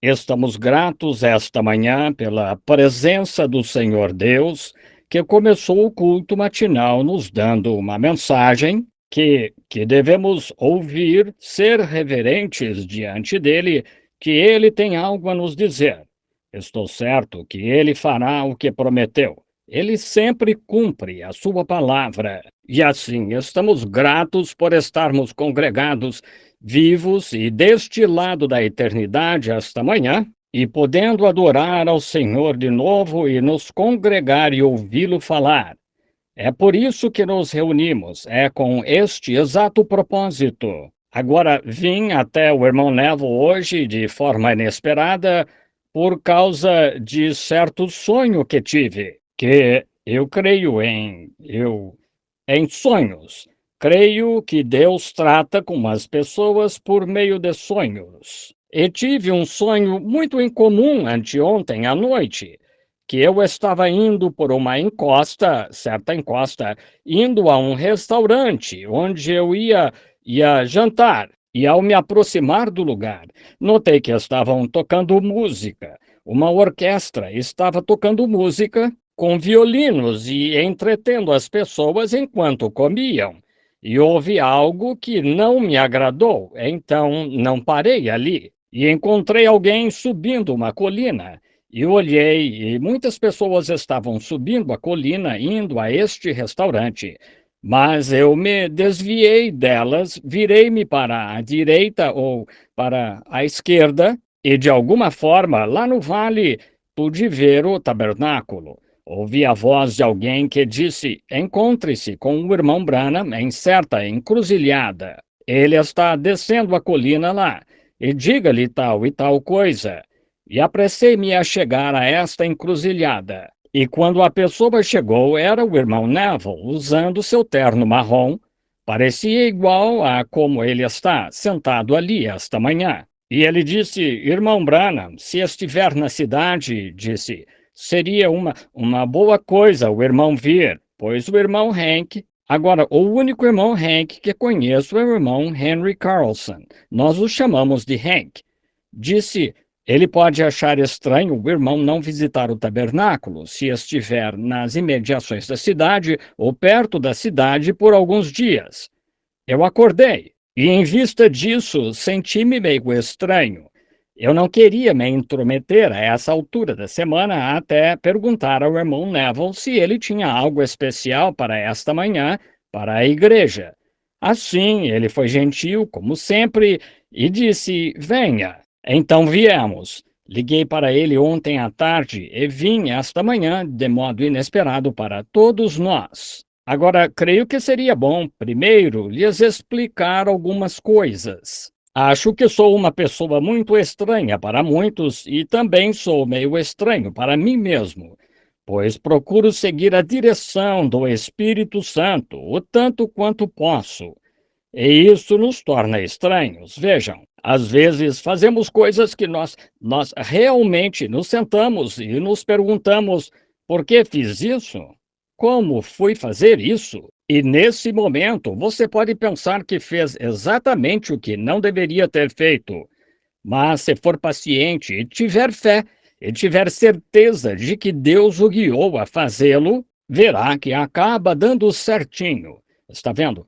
Estamos gratos esta manhã pela presença do Senhor Deus, que começou o culto matinal nos dando uma mensagem que devemos ouvir, ser reverentes diante dele, que ele tem algo a nos dizer. Estou certo que ele fará o que prometeu. Ele sempre cumpre a sua palavra. E assim, estamos gratos por estarmos congregados vivos e deste lado da eternidade esta manhã, e podendo adorar ao Senhor de novo e nos congregar e ouvi-lo falar. É por isso que nos reunimos, é com este exato propósito. Agora, vim até o irmão Neville hoje de forma inesperada por causa de certo sonho que tive, que eu creio em sonhos. Creio que Deus trata com as pessoas por meio de sonhos. E tive um sonho muito incomum anteontem à noite, que eu estava indo por uma encosta, certa encosta, indo a um restaurante onde eu ia jantar. E ao me aproximar do lugar, notei que estavam tocando música. Uma orquestra estava tocando música com violinos e entretendo as pessoas enquanto comiam. E houve algo que não me agradou, então não parei ali. E encontrei alguém subindo uma colina. E olhei, e muitas pessoas estavam subindo a colina, indo a este restaurante. Mas eu me desviei delas, virei-me para a direita ou para a esquerda, e de alguma forma, lá no vale, pude ver o tabernáculo. Ouvi a voz de alguém que disse: encontre-se com o irmão Branham em certa encruzilhada. Ele está descendo a colina lá, e diga-lhe tal e tal coisa. E apressei-me a chegar a esta encruzilhada. E quando a pessoa chegou, era o irmão Neville, usando seu terno marrom. Parecia igual a como ele está, sentado ali esta manhã. E ele disse: irmão Branham, se estiver na cidade, disse, seria uma boa coisa o irmão vir, pois o irmão Hank. Agora, o único irmão Hank que conheço é o irmão Henry Carlson. Nós o chamamos de Hank. Disse: ele pode achar estranho o irmão não visitar o tabernáculo se estiver nas imediações da cidade ou perto da cidade por alguns dias. Eu acordei e, em vista disso, senti-me meio estranho. Eu não queria me intrometer a essa altura da semana até perguntar ao irmão Neville se ele tinha algo especial para esta manhã para a igreja. Assim, ele foi gentil, como sempre, e disse: venha. Então viemos. Liguei para ele ontem à tarde e vim esta manhã de modo inesperado para todos nós. Agora, creio que seria bom, primeiro, lhes explicar algumas coisas. Acho que sou uma pessoa muito estranha para muitos e também sou meio estranho para mim mesmo, pois procuro seguir a direção do Espírito Santo o tanto quanto posso. E isso nos torna estranhos. Vejam, às vezes fazemos coisas que nós realmente nos sentamos e nos perguntamos: por que fiz isso? Como fui fazer isso? E nesse momento você pode pensar que fez exatamente o que não deveria ter feito. Mas se for paciente e tiver fé, e tiver certeza de que Deus o guiou a fazê-lo, verá que acaba dando certinho. Está vendo?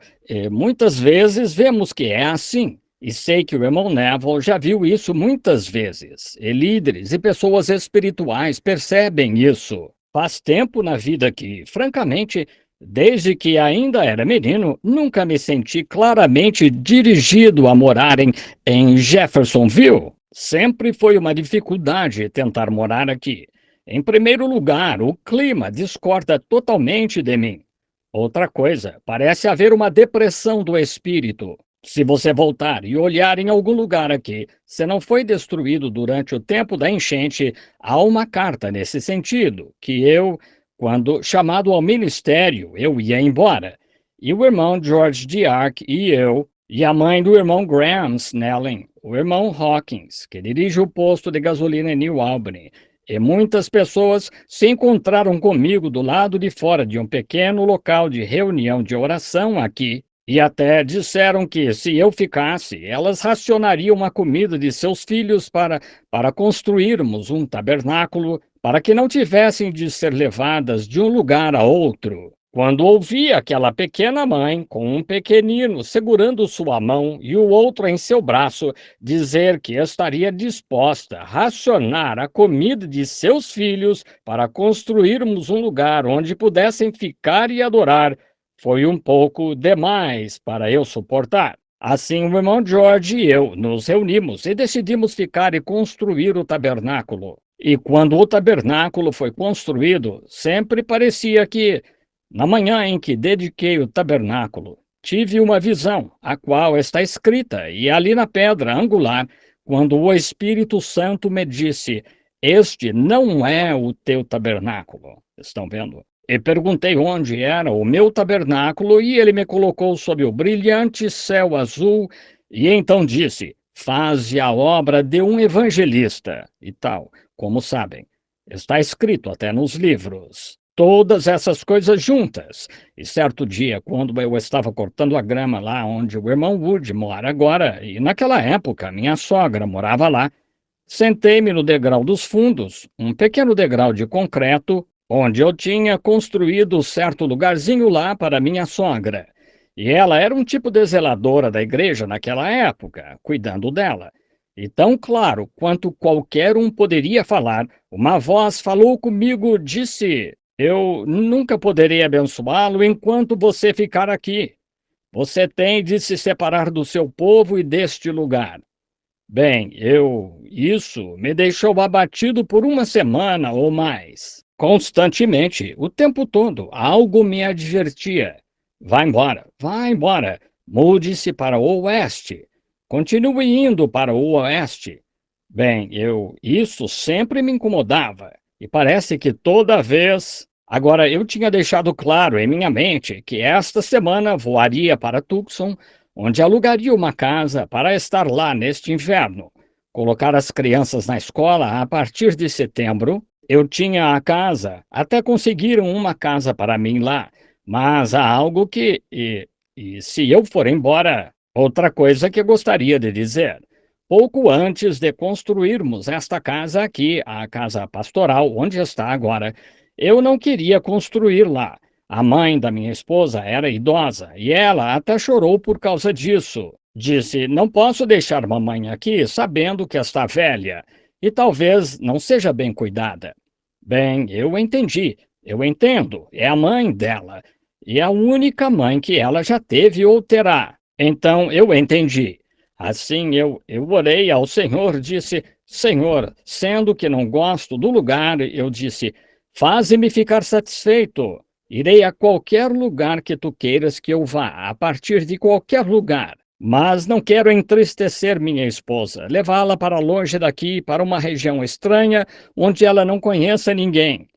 Muitas vezes vemos que é assim. E sei que o irmão Neville já viu isso muitas vezes. E líderes e pessoas espirituais percebem isso. Faz tempo na vida que, francamente, desde que ainda era menino, nunca me senti claramente dirigido a morar em Jeffersonville. Sempre foi uma dificuldade tentar morar aqui. Em primeiro lugar, o clima discorda totalmente de mim. Outra coisa, parece haver uma depressão do espírito. Se você voltar e olhar em algum lugar aqui, se não foi destruído durante o tempo da enchente, há uma carta nesse sentido, que eu, quando chamado ao ministério, eu ia embora. E o irmão George Diark e eu, e a mãe do irmão Graham Snelling, o irmão Hawkins, que dirige o posto de gasolina em New Albany, e muitas pessoas se encontraram comigo do lado de fora de um pequeno local de reunião de oração aqui. E até disseram que, se eu ficasse, elas racionariam a comida de seus filhos para construirmos um tabernáculo, para que não tivessem de ser levadas de um lugar a outro. Quando ouvi aquela pequena mãe com um pequenino segurando sua mão e o outro em seu braço dizer que estaria disposta a racionar a comida de seus filhos para construirmos um lugar onde pudessem ficar e adorar, foi um pouco demais para eu suportar. Assim, o irmão George e eu nos reunimos e decidimos ficar e construir o tabernáculo. E quando o tabernáculo foi construído, sempre parecia que, na manhã em que dediquei o tabernáculo, tive uma visão, a qual está escrita, e ali na pedra angular, quando o Espírito Santo me disse: Este não é o teu tabernáculo. Estão vendo? E perguntei onde era o meu tabernáculo, e ele me colocou sob o brilhante céu azul, e então disse: Faze a obra de um evangelista, e tal, como sabem. Está escrito até nos livros. Todas essas coisas juntas. E certo dia, quando eu estava cortando a grama lá onde o irmão Wood mora agora, e naquela época minha sogra morava lá, sentei-me no degrau dos fundos, um pequeno degrau de concreto, onde eu tinha construído certo lugarzinho lá para minha sogra. E ela era um tipo de zeladora da igreja naquela época, cuidando dela. E tão claro quanto qualquer um poderia falar, uma voz falou comigo, disse: Eu nunca poderei abençoá-lo enquanto você ficar aqui. Você tem de se separar do seu povo e deste lugar. Bem, isso me deixou abatido por uma semana ou mais. Constantemente, o tempo todo, algo me advertia. Vá embora, mude-se para o oeste. Continue indo para o oeste. Bem, isso sempre me incomodava. E parece que toda vez. Agora, eu tinha deixado claro em minha mente que esta semana voaria para Tucson, onde alugaria uma casa para estar lá neste inverno. Colocar as crianças na escola a partir de setembro. Eu tinha a casa, até conseguiram uma casa para mim lá, mas há algo que, e se eu for embora, outra coisa que gostaria de dizer. Pouco antes de construirmos esta casa aqui, a casa pastoral, onde está agora, eu não queria construir lá. A mãe da minha esposa era idosa e ela até chorou por causa disso. Disse: Não posso deixar mamãe aqui sabendo que está velha e talvez não seja bem cuidada. Bem, eu entendi, eu entendo, é a mãe dela, e a única mãe que ela já teve ou terá. Então eu entendi. Assim eu orei ao Senhor, disse: Senhor, sendo que não gosto do lugar, eu disse: Faze-me ficar satisfeito. Irei a qualquer lugar que tu queiras que eu vá, a partir de qualquer lugar. Mas não quero entristecer minha esposa, levá-la para longe daqui, para uma região estranha, onde ela não conheça ninguém.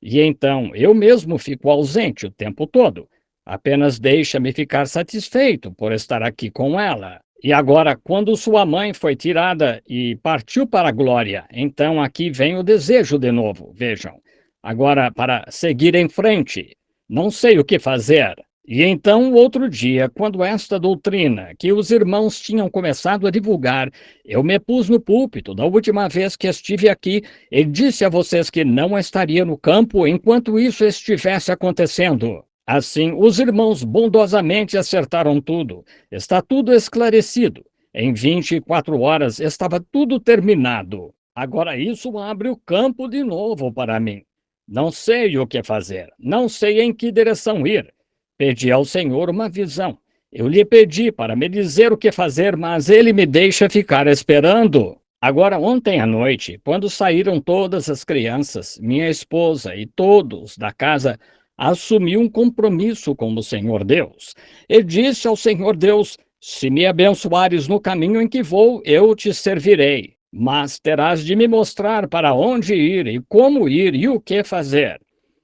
E então eu mesmo fico ausente o tempo todo. Apenas deixa-me ficar satisfeito por estar aqui com ela. E agora, quando sua mãe foi tirada e partiu para a glória, então aqui vem o desejo de novo, vejam. Agora, para seguir em frente, não sei o que fazer. E então, outro dia, quando esta doutrina que os irmãos tinham começado a divulgar, eu me pus no púlpito da última vez que estive aqui e disse a vocês que não estaria no campo enquanto isso estivesse acontecendo. Assim, os irmãos bondosamente acertaram tudo. Está tudo esclarecido. Em 24 horas estava tudo terminado. Agora isso abre o campo de novo para mim. Não sei o que fazer, não sei em que direção ir. Pedi ao Senhor uma visão. Eu lhe pedi para me dizer o que fazer, mas ele me deixa ficar esperando. Agora, ontem à noite, quando saíram todas as crianças, minha esposa e todos da casa, assumi um compromisso com o Senhor Deus. E disse ao Senhor Deus: Se me abençoares no caminho em que vou, eu te servirei. Mas terás de me mostrar para onde ir e como ir e o que fazer.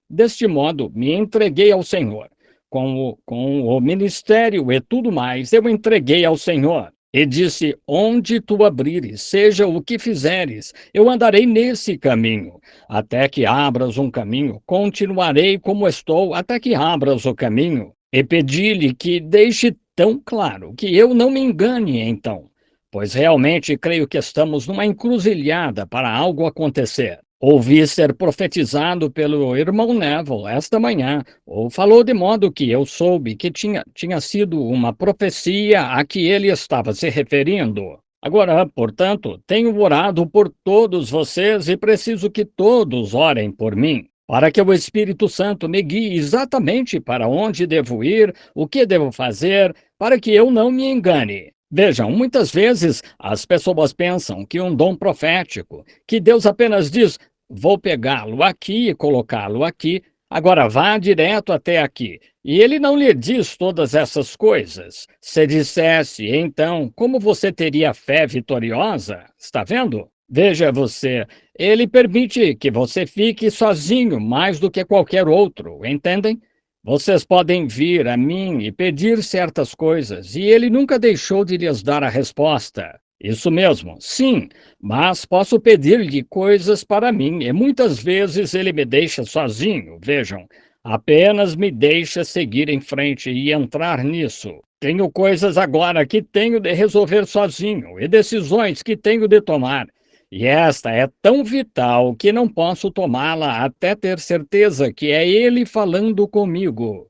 Deste modo, me entreguei ao Senhor. Com o ministério e tudo mais, eu entreguei ao Senhor. E disse: Onde tu abrires, seja o que fizeres, eu andarei nesse caminho. Até que abras um caminho, continuarei como estou, até que abras o caminho. E pedi-lhe que deixe tão claro que eu não me engane então, pois realmente creio que estamos numa encruzilhada para algo acontecer. Ouvi ser profetizado pelo irmão Neville esta manhã, ou falou de modo que eu soube que tinha sido uma profecia a que ele estava se referindo. Agora, portanto, tenho orado por todos vocês e preciso que todos orem por mim, para que o Espírito Santo me guie exatamente para onde devo ir, o que devo fazer, para que eu não me engane. Vejam, muitas vezes as pessoas pensam que um dom profético, que Deus apenas diz, vou pegá-lo aqui e colocá-lo aqui, agora vá direto até aqui. E ele não lhe diz todas essas coisas. Se dissesse, então, como você teria fé vitoriosa? Está vendo? Veja você, ele permite que você fique sozinho mais do que qualquer outro, entendem? Vocês podem vir a mim e pedir certas coisas, e ele nunca deixou de lhes dar a resposta. Isso mesmo, sim, mas posso pedir-lhe coisas para mim, e muitas vezes ele me deixa sozinho, vejam. Apenas me deixa seguir em frente e entrar nisso. Tenho coisas agora que tenho de resolver sozinho e decisões que tenho de tomar. E esta é tão vital que não posso tomá-la até ter certeza que é ele falando comigo.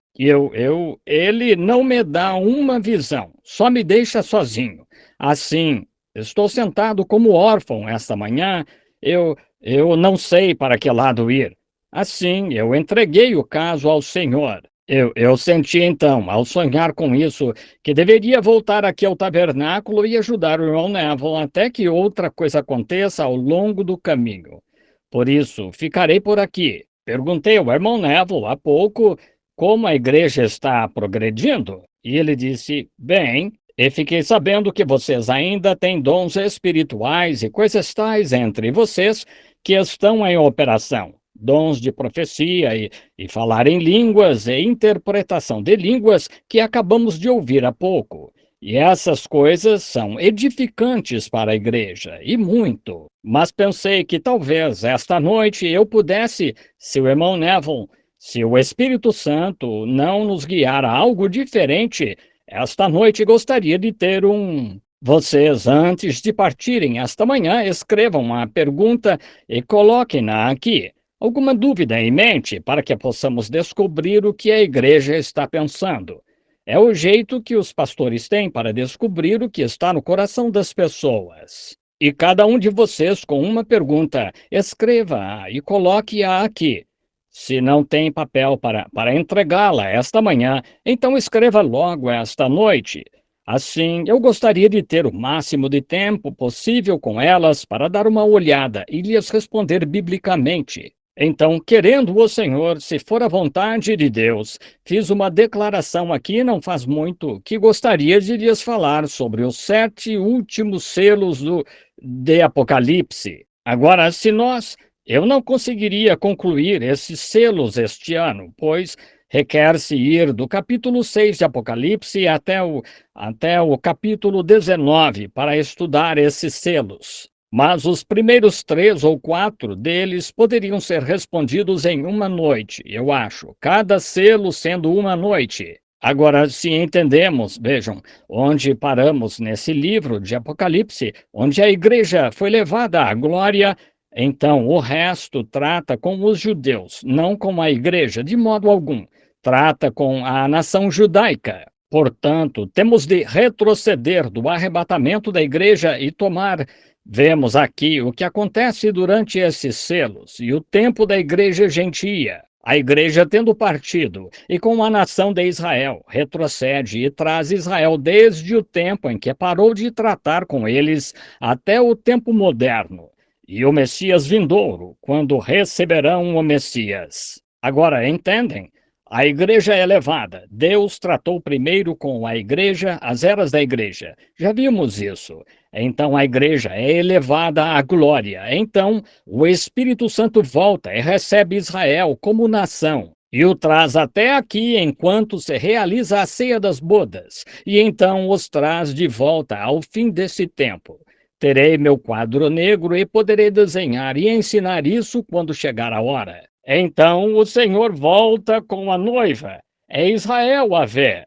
Ele não me dá uma visão, só me deixa sozinho. Assim, estou sentado como órfão esta manhã, eu não sei para que lado ir. Assim, eu entreguei o caso ao Senhor. Eu senti então, ao sonhar com isso, que deveria voltar aqui ao tabernáculo e ajudar o irmão Neville até que outra coisa aconteça ao longo do caminho. Por isso, ficarei por aqui. Perguntei ao irmão Neville há pouco como a igreja está progredindo, e ele disse: bem, e fiquei sabendo que vocês ainda têm dons espirituais e coisas tais entre vocês que estão em operação. Dons de profecia e falar em línguas e interpretação de línguas que acabamos de ouvir há pouco. E essas coisas são edificantes para a igreja, e muito. Mas pensei que talvez esta noite eu pudesse, se o irmão Neville, se o Espírito Santo não nos guiar a algo diferente, esta noite gostaria de ter um. Vocês, antes de partirem esta manhã, escrevam a pergunta e coloquem-na aqui. Alguma dúvida em mente para que possamos descobrir o que a igreja está pensando? É o jeito que os pastores têm para descobrir o que está no coração das pessoas. E cada um de vocês, com uma pergunta, escreva-a e coloque-a aqui. Se não tem papel para entregá-la esta manhã, então escreva logo esta noite. Assim, eu gostaria de ter o máximo de tempo possível com elas para dar uma olhada e lhes responder biblicamente. Então, querendo o Senhor, se for a vontade de Deus, fiz uma declaração aqui não faz muito que gostaria de lhes falar sobre os 7 últimos selos de Apocalipse. Agora, eu não conseguiria concluir esses selos este ano, pois requer-se ir do capítulo 6 de Apocalipse até o capítulo 19 para estudar esses selos. Mas os primeiros 3 ou 4 deles poderiam ser respondidos em uma noite, eu acho, cada selo sendo uma noite. Agora, se entendemos, vejam, onde paramos nesse livro de Apocalipse, onde a igreja foi levada à glória, então o resto trata com os judeus, não com a igreja de modo algum. Trata com a nação judaica. Portanto, temos de retroceder do arrebatamento da igreja e tomar. Vemos aqui o que acontece durante esses selos e o tempo da igreja gentia. A igreja tendo partido e com a nação de Israel, retrocede e traz Israel desde o tempo em que parou de tratar com eles até o tempo moderno. E o Messias vindouro, quando receberão o Messias. Agora, entendem? A igreja é levada. Deus tratou primeiro com a igreja, as eras da igreja. Já vimos isso. Então a igreja é elevada à glória. Então o Espírito Santo volta e recebe Israel como nação. E o traz até aqui enquanto se realiza a ceia das bodas. E então os traz de volta ao fim desse tempo. Terei meu quadro negro e poderei desenhar e ensinar isso quando chegar a hora. Então o Senhor volta com a noiva. É Israel a ver.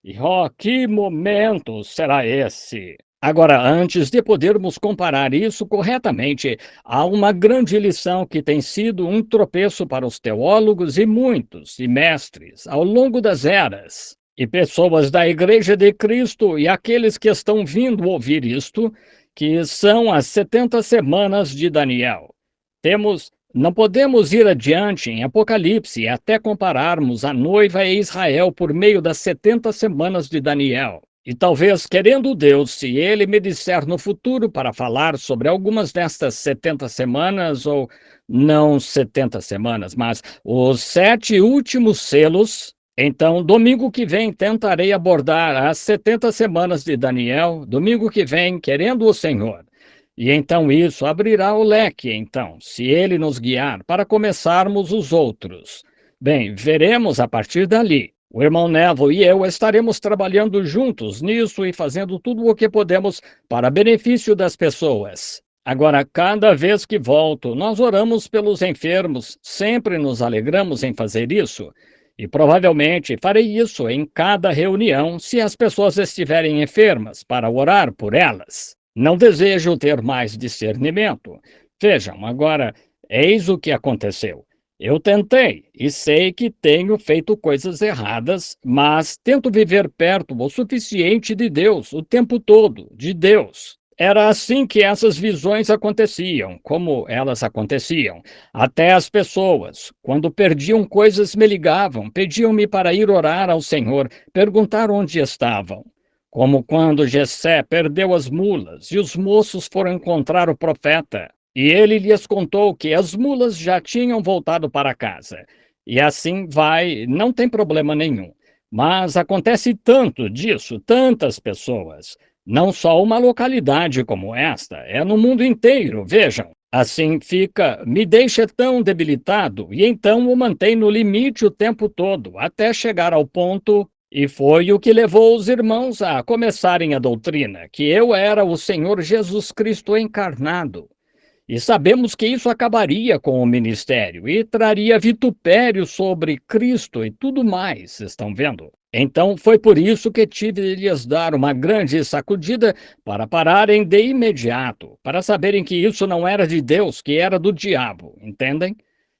E ó, que momento será esse? Agora, antes de podermos comparar isso corretamente, há uma grande lição que tem sido um tropeço para os teólogos e muitos, e mestres, ao longo das eras. E pessoas da Igreja de Cristo e aqueles que estão vindo ouvir isto, que são as 70 semanas de Daniel. Não podemos ir adiante em Apocalipse até compararmos a noiva e Israel por meio das 70 semanas de Daniel. E talvez, querendo Deus, se ele me disser no futuro para falar sobre algumas destas 70 semanas, ou não 70 semanas, mas os 7 últimos selos, então domingo que vem tentarei abordar as 70 semanas de Daniel, domingo que vem, querendo o Senhor. E então isso abrirá o leque, então, se ele nos guiar, para começarmos os outros. Bem, veremos a partir dali. O irmão Neville e eu estaremos trabalhando juntos nisso e fazendo tudo o que podemos para benefício das pessoas. Agora, cada vez que volto, nós oramos pelos enfermos, sempre nos alegramos em fazer isso. E provavelmente farei isso em cada reunião se as pessoas estiverem enfermas, para orar por elas. Não desejo ter mais discernimento. Vejam, agora, eis o que aconteceu. Eu tentei e sei que tenho feito coisas erradas, mas tento viver perto o suficiente de Deus o tempo todo, de Deus. Era assim que essas visões aconteciam, como elas aconteciam. Até as pessoas, quando perdiam coisas, me ligavam, pediam-me para ir orar ao Senhor, perguntar onde estavam. Como quando Jessé perdeu as mulas e os moços foram encontrar o profeta. E ele lhes contou que as mulas já tinham voltado para casa. E assim vai, não tem problema nenhum. Mas acontece tanto disso, tantas pessoas. Não só uma localidade como esta, é no mundo inteiro, vejam. Assim fica, me deixa tão debilitado e então o mantém no limite o tempo todo, até chegar ao ponto. E foi o que levou os irmãos a começarem a doutrina, que eu era o Senhor Jesus Cristo encarnado. E sabemos que isso acabaria com o ministério e traria vitupério sobre Cristo e tudo mais, estão vendo? Então foi por isso que tive de lhes dar uma grande sacudida para pararem de imediato, para saberem que isso não era de Deus, que era do diabo, entendem?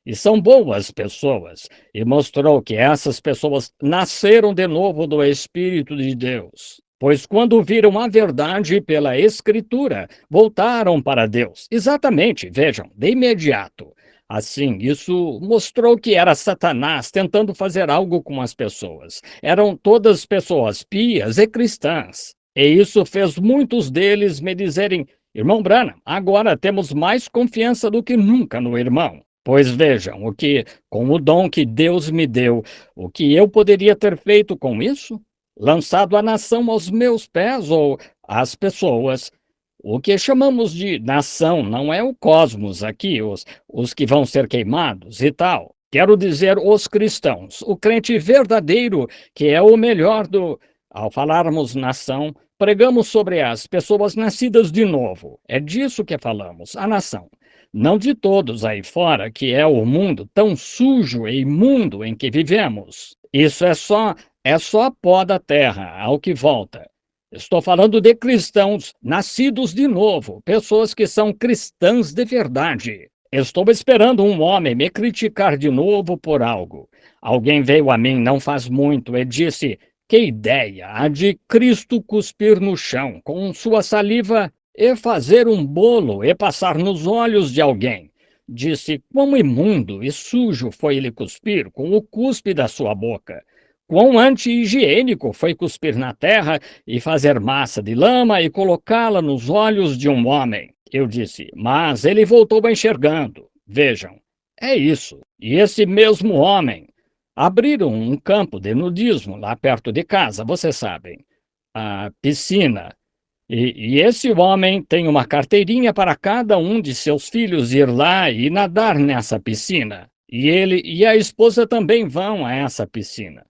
E são boas pessoas, e mostrou que essas pessoas nasceram de novo do Espírito de Deus. Pois quando viram a verdade pela Escritura, voltaram para Deus. Exatamente, vejam, de imediato. Assim, isso mostrou que era Satanás tentando fazer algo com as pessoas. Eram todas pessoas pias e cristãs. E isso fez muitos deles me dizerem: Irmão Branham, agora temos mais confiança do que nunca no irmão. Pois vejam, com o dom que Deus me deu, o que eu poderia ter feito com isso? Lançado a nação aos meus pés ou as pessoas. O que chamamos de nação não é o cosmos aqui, os que vão ser queimados e tal. Quero dizer os cristãos, o crente verdadeiro, que é o melhor do. Ao falarmos nação, pregamos sobre as pessoas nascidas de novo. É disso que falamos, a nação. Não de todos aí fora, que é o mundo tão sujo e imundo em que vivemos. Isso é só pó da terra, ao que volta. Estou falando de cristãos nascidos de novo, pessoas que são cristãs de verdade. Estou esperando um homem me criticar de novo por algo. Alguém veio a mim não faz muito e disse: que ideia a de Cristo cuspir no chão com sua saliva e fazer um bolo e passar nos olhos de alguém. Disse: quão imundo e sujo foi ele cuspir com o cuspe da sua boca. Quão anti-higiênico foi cuspir na terra e fazer massa de lama e colocá-la nos olhos de um homem. Eu disse: mas ele voltou enxergando. Vejam, é isso. E esse mesmo homem abriram um campo de nudismo lá perto de casa, vocês sabem, a piscina. E esse homem tem uma carteirinha para cada um de seus filhos ir lá e nadar nessa piscina. E ele e a esposa também vão a essa piscina.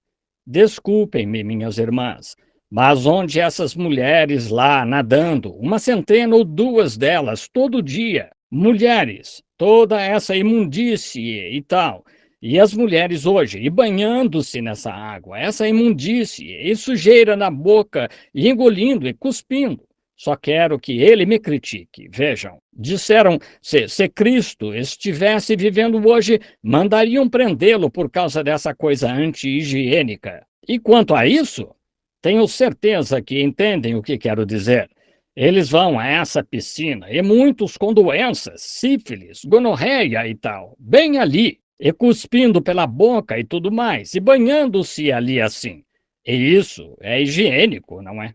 Desculpem-me, minhas irmãs, mas onde essas mulheres lá nadando, uma centena ou duas delas todo dia, mulheres, toda essa imundície e tal, E as mulheres hoje, e banhando-se nessa água, essa imundície, e sujeira na boca, e engolindo e cuspindo. Só quero que ele me critique. Vejam, disseram, se Cristo estivesse vivendo hoje, mandariam prendê-lo por causa dessa coisa anti-higiênica. E quanto a isso, tenho certeza que entendem o que quero dizer. Eles vão a essa piscina, e muitos com doenças, sífilis, gonorreia e tal, bem ali, e cuspindo pela boca e tudo mais, e banhando-se ali assim. E isso é higiênico, não é?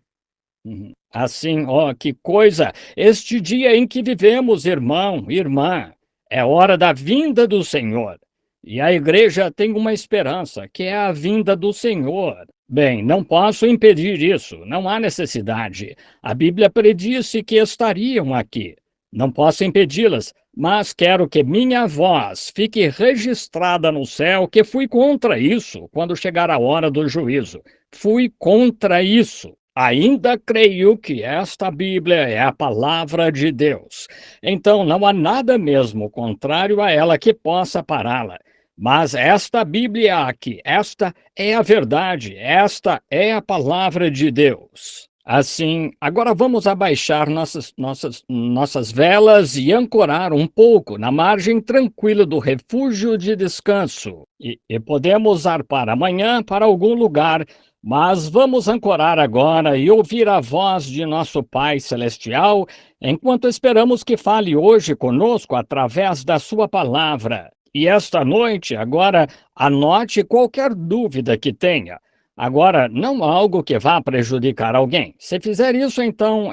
Uhum. Assim, ó, que coisa! Este dia em que vivemos, irmão, irmã, é hora da vinda do Senhor. E a igreja tem uma esperança, que é a vinda do Senhor. Bem, não posso impedir isso, não há necessidade. A Bíblia predisse que estariam aqui. Não posso impedi-las, mas quero que minha voz fique registrada no céu que fui contra isso quando chegar a hora do juízo. Fui contra isso. Ainda creio que esta Bíblia é a palavra de Deus. Então não há nada mesmo contrário a ela que possa pará-la. Mas esta Bíblia aqui, esta é a verdade, esta é a palavra de Deus. Assim, agora vamos abaixar nossas velas e ancorar um pouco na margem tranquila do refúgio de descanso. E podemos zarpar amanhã para algum lugar, mas vamos ancorar agora e ouvir a voz de nosso Pai Celestial, enquanto esperamos que fale hoje conosco através da sua palavra. E esta noite, agora, anote qualquer dúvida que tenha. Agora, não algo que vá prejudicar alguém. Se fizer isso, então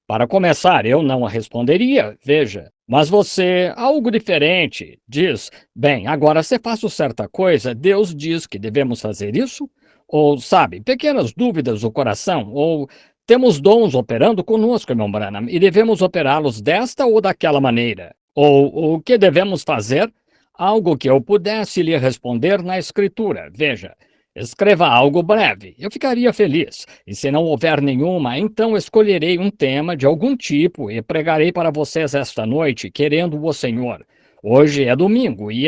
Para começar, eu não a responderia, veja. Mas você, algo diferente, diz: bem, agora se faço certa coisa, Deus diz que devemos fazer isso? Ou, sabe, pequenas dúvidas do coração, ou temos dons operando conosco, irmão Branham, e devemos operá-los desta ou daquela maneira. Ou o que devemos fazer? Algo que eu pudesse lhe responder na escritura. Veja, escreva algo breve, eu ficaria feliz. E se não houver nenhuma, então escolherei um tema de algum tipo e pregarei para vocês esta noite, querendo o Senhor. Hoje é domingo e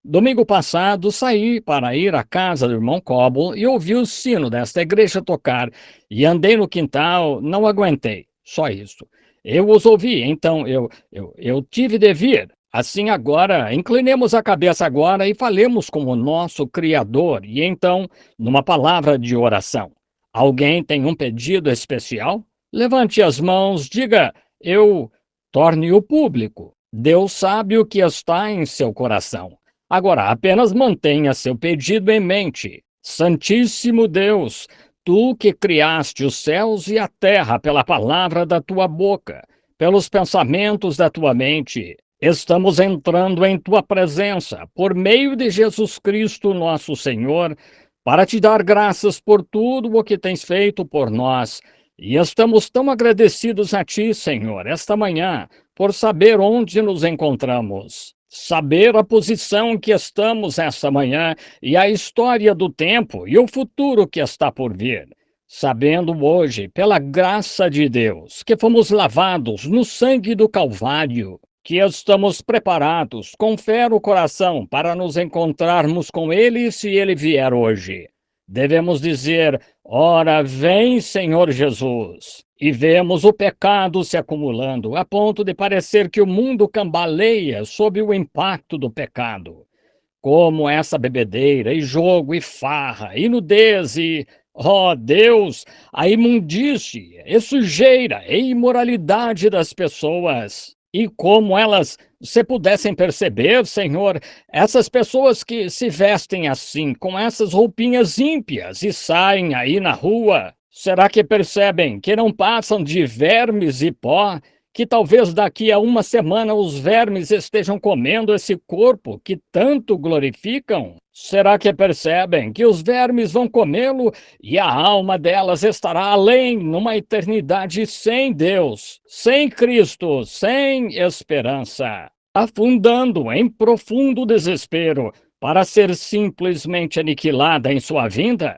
Domingo passado, saí para ir à casa do irmão Cobble e ouvi o sino desta igreja tocar e andei no quintal, não aguentei, só isso. Eu os ouvi, então eu tive de vir. Assim agora, inclinemos a cabeça agora e falemos com o nosso Criador. E então, numa palavra de oração. Alguém tem um pedido especial? Levante as mãos, diga, eu torne-o público. Deus sabe o que está em seu coração. Agora, apenas mantenha seu pedido em mente. Santíssimo Deus, tu que criaste os céus e a terra pela palavra da tua boca, pelos pensamentos da tua mente, estamos entrando em tua presença, por meio de Jesus Cristo, nosso Senhor, para te dar graças por tudo o que tens feito por nós. E estamos tão agradecidos a ti, Senhor, esta manhã, por saber onde nos encontramos, saber a posição que estamos esta manhã e a história do tempo e o futuro que está por vir. Sabendo hoje, pela graça de Deus, que fomos lavados no sangue do Calvário, que estamos preparados com fé no coração para nos encontrarmos com Ele se Ele vier hoje. Devemos dizer, ora vem, Senhor Jesus. E vemos o pecado se acumulando, a ponto de parecer que o mundo cambaleia sob o impacto do pecado. Como essa bebedeira, e jogo, e farra, e nudez, ó Deus, a imundície, e sujeira, e imoralidade das pessoas. E como elas, se pudessem perceber, Senhor, essas pessoas que se vestem assim, com essas roupinhas ímpias e saem aí na rua, será que percebem que não passam de vermes e pó? Que talvez daqui a uma semana os vermes estejam comendo esse corpo que tanto glorificam? Será que percebem que os vermes vão comê-lo e a alma delas estará além, numa eternidade sem Deus, sem Cristo, sem esperança, afundando em profundo desespero para ser simplesmente aniquilada em sua vinda?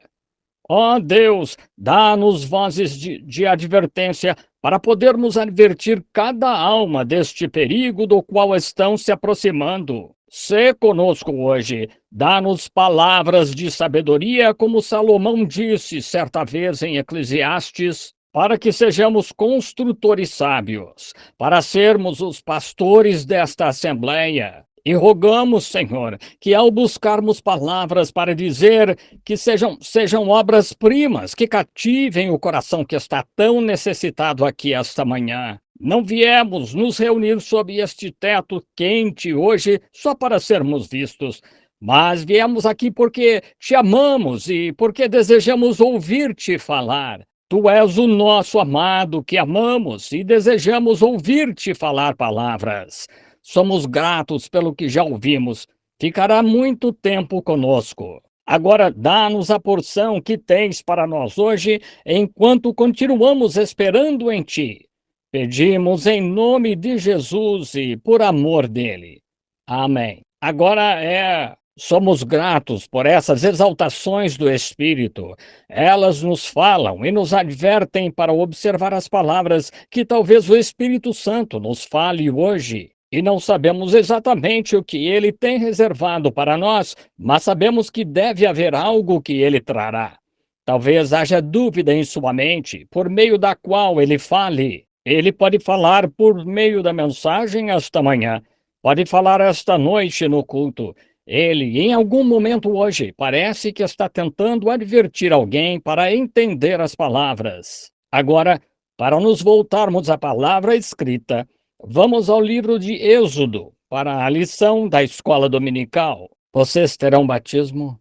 Ó Deus, dá-nos vozes de advertência para podermos advertir cada alma deste perigo do qual estão se aproximando. Sê conosco hoje, dá-nos palavras de sabedoria, como Salomão disse certa vez em Eclesiastes, para que sejamos construtores sábios, para sermos os pastores desta Assembleia. E rogamos, Senhor, que ao buscarmos palavras para dizer que sejam obras-primas, que cativem o coração que está tão necessitado aqui esta manhã. Não viemos nos reunir sob este teto quente hoje só para sermos vistos, mas viemos aqui porque te amamos e porque desejamos ouvir-te falar. Tu és o nosso amado que amamos e desejamos ouvir-te falar palavras. Somos gratos pelo que já ouvimos. Ficará muito tempo conosco. Agora, dá-nos a porção que tens para nós hoje, enquanto continuamos esperando em ti. Pedimos em nome de Jesus e por amor dele. Amém. Agora somos gratos por essas exaltações do Espírito. Elas nos falam e nos advertem para observar as palavras que talvez o Espírito Santo nos fale hoje. E não sabemos exatamente o que ele tem reservado para nós, mas sabemos que deve haver algo que ele trará. Talvez haja dúvida em sua mente, por meio da qual ele fale. Ele pode falar por meio da mensagem esta manhã, pode falar esta noite no culto. Ele, em algum momento hoje, parece que está tentando advertir alguém para entender as palavras. Agora, para nos voltarmos à palavra escrita, vamos ao livro de Êxodo, para a lição da escola dominical. Vocês terão batismo?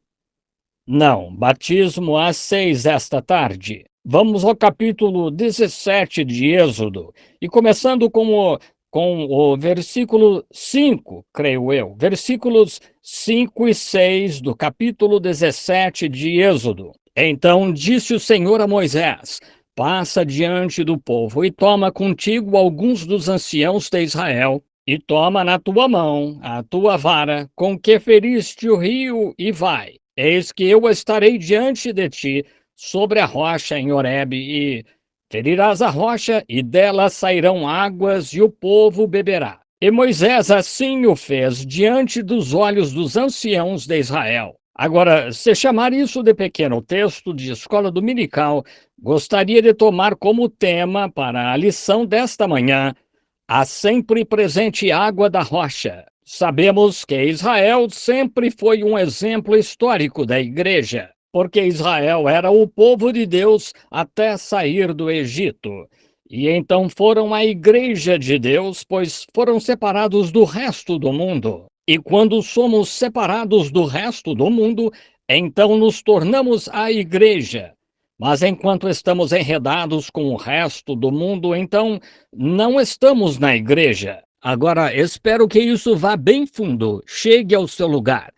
Não, batismo às 6 esta tarde. Vamos ao capítulo 17 de Êxodo, e começando com o versículo 5, creio eu, versículos 5 e 6 do capítulo 17 de Êxodo. Então disse o Senhor a Moisés: passa diante do povo e toma contigo alguns dos anciãos de Israel, e toma na tua mão a tua vara com que feriste o rio e vai. Eis que eu estarei diante de ti sobre a rocha em Horebe, e ferirás a rocha, e dela sairão águas, e o povo beberá. E Moisés assim o fez diante dos olhos dos anciãos de Israel. Agora, se chamar isso de pequeno texto de escola dominical, gostaria de tomar como tema para a lição desta manhã a sempre presente água da rocha. Sabemos que Israel sempre foi um exemplo histórico da igreja, porque Israel era o povo de Deus até sair do Egito. E então foram a igreja de Deus, pois foram separados do resto do mundo. E quando somos separados do resto do mundo, então nos tornamos a igreja. Mas enquanto estamos enredados com o resto do mundo, então não estamos na igreja. Agora, espero que isso vá bem fundo, chegue ao seu lugar.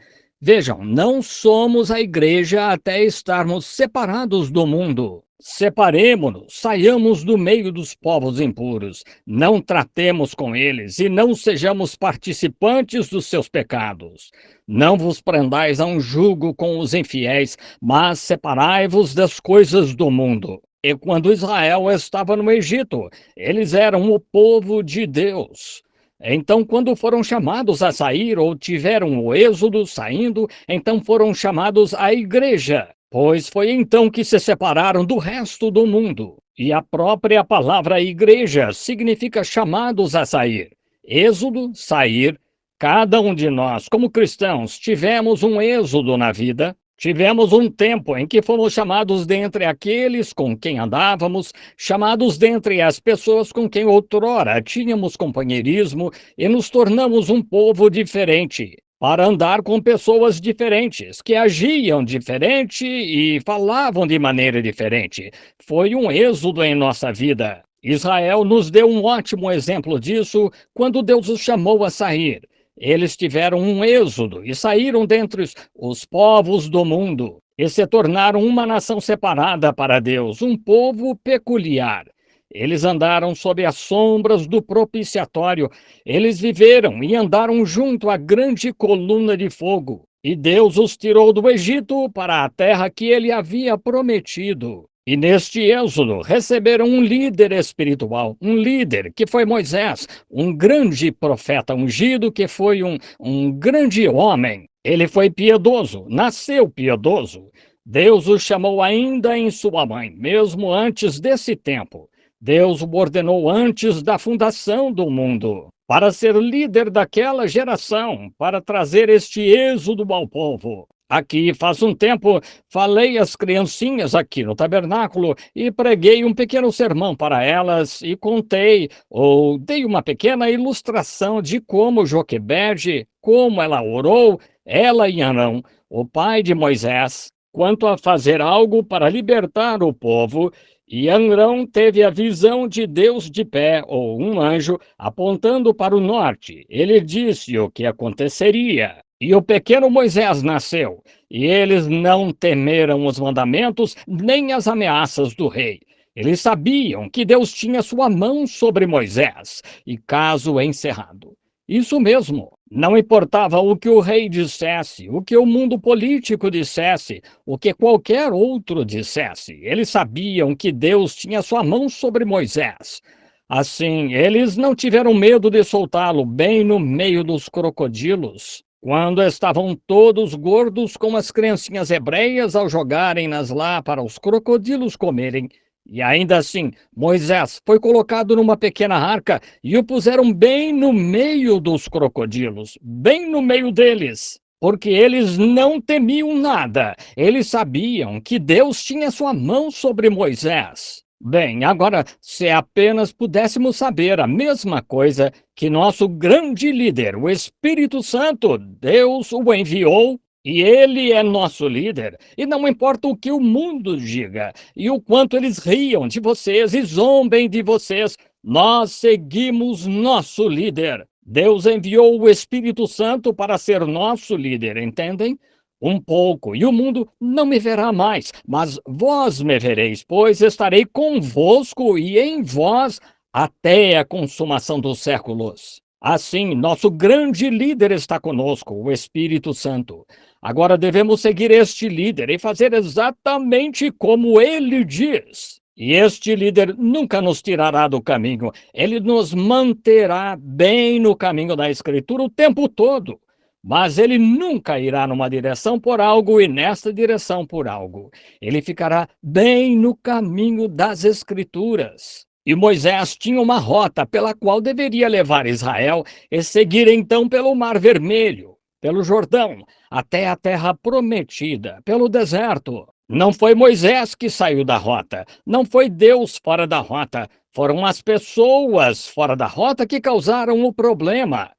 Vejam, não somos a igreja até estarmos separados do mundo. Separemo-nos, saiamos do meio dos povos impuros, não tratemos com eles e não sejamos participantes dos seus pecados. Não vos prendais a um jugo com os infiéis, mas separai-vos das coisas do mundo. E quando Israel estava no Egito, eles eram o povo de Deus. Então, quando foram chamados a sair, ou tiveram o êxodo saindo, então foram chamados à igreja, pois foi então que se separaram do resto do mundo. E a própria palavra igreja significa chamados a sair. Êxodo, sair. Cada um de nós, como cristãos, tivemos um êxodo na vida. Tivemos um tempo em que fomos chamados dentre aqueles com quem andávamos, chamados dentre as pessoas com quem outrora tínhamos companheirismo, e nos tornamos um povo diferente, para andar com pessoas diferentes, que agiam diferente e falavam de maneira diferente. Foi um êxodo em nossa vida. Israel nos deu um ótimo exemplo disso quando Deus os chamou a sair. Eles tiveram um êxodo e saíram dentre os povos do mundo e se tornaram uma nação separada para Deus, um povo peculiar. Eles andaram sob as sombras do propiciatório, eles viveram e andaram junto à grande coluna de fogo, e Deus os tirou do Egito para a terra que ele havia prometido. E neste êxodo receberam um líder espiritual, um líder que foi Moisés, um grande profeta ungido que foi um grande homem. Ele foi piedoso, nasceu piedoso. Deus o chamou ainda em sua mãe, mesmo antes desse tempo. Deus o ordenou antes da fundação do mundo, para ser líder daquela geração, para trazer este êxodo ao povo. Aqui faz um tempo falei às criancinhas aqui no tabernáculo e preguei um pequeno sermão para elas e contei ou dei uma pequena ilustração de como Joquebede, como ela orou, ela e Arão, o pai de Moisés, quanto a fazer algo para libertar o povo. E Arão teve a visão de Deus de pé, ou um anjo, apontando para o norte. Ele disse o que aconteceria. E o pequeno Moisés nasceu, e eles não temeram os mandamentos nem as ameaças do rei. Eles sabiam que Deus tinha sua mão sobre Moisés, e caso encerrado. Isso mesmo, não importava o que o rei dissesse, o que o mundo político dissesse, o que qualquer outro dissesse. Eles sabiam que Deus tinha sua mão sobre Moisés. Assim, eles não tiveram medo de soltá-lo bem no meio dos crocodilos. Quando estavam todos gordos como as criancinhas hebreias ao jogarem-nas lá para os crocodilos comerem. E ainda assim, Moisés foi colocado numa pequena arca e o puseram bem no meio dos crocodilos, bem no meio deles. Porque eles não temiam nada, eles sabiam que Deus tinha sua mão sobre Moisés. Bem, agora, se apenas pudéssemos saber a mesma coisa que nosso grande líder, o Espírito Santo, Deus o enviou e ele é nosso líder, e não importa o que o mundo diga e o quanto eles riam de vocês e zombem de vocês, nós seguimos nosso líder. Deus enviou o Espírito Santo para ser nosso líder, entendem? Um pouco, e o mundo não me verá mais, mas vós me vereis, pois estarei convosco e em vós até a consumação dos séculos. Assim, nosso grande líder está conosco, o Espírito Santo. Agora devemos seguir este líder e fazer exatamente como ele diz. E este líder nunca nos tirará do caminho, ele nos manterá bem no caminho da Escritura o tempo todo. Mas ele nunca irá numa direção por algo e nesta direção por algo. Ele ficará bem no caminho das Escrituras. E Moisés tinha uma rota pela qual deveria levar Israel e seguir então pelo Mar Vermelho, pelo Jordão, até a terra prometida, pelo deserto. Não foi Moisés que saiu da rota, não foi Deus fora da rota, foram as pessoas fora da rota que causaram o problema.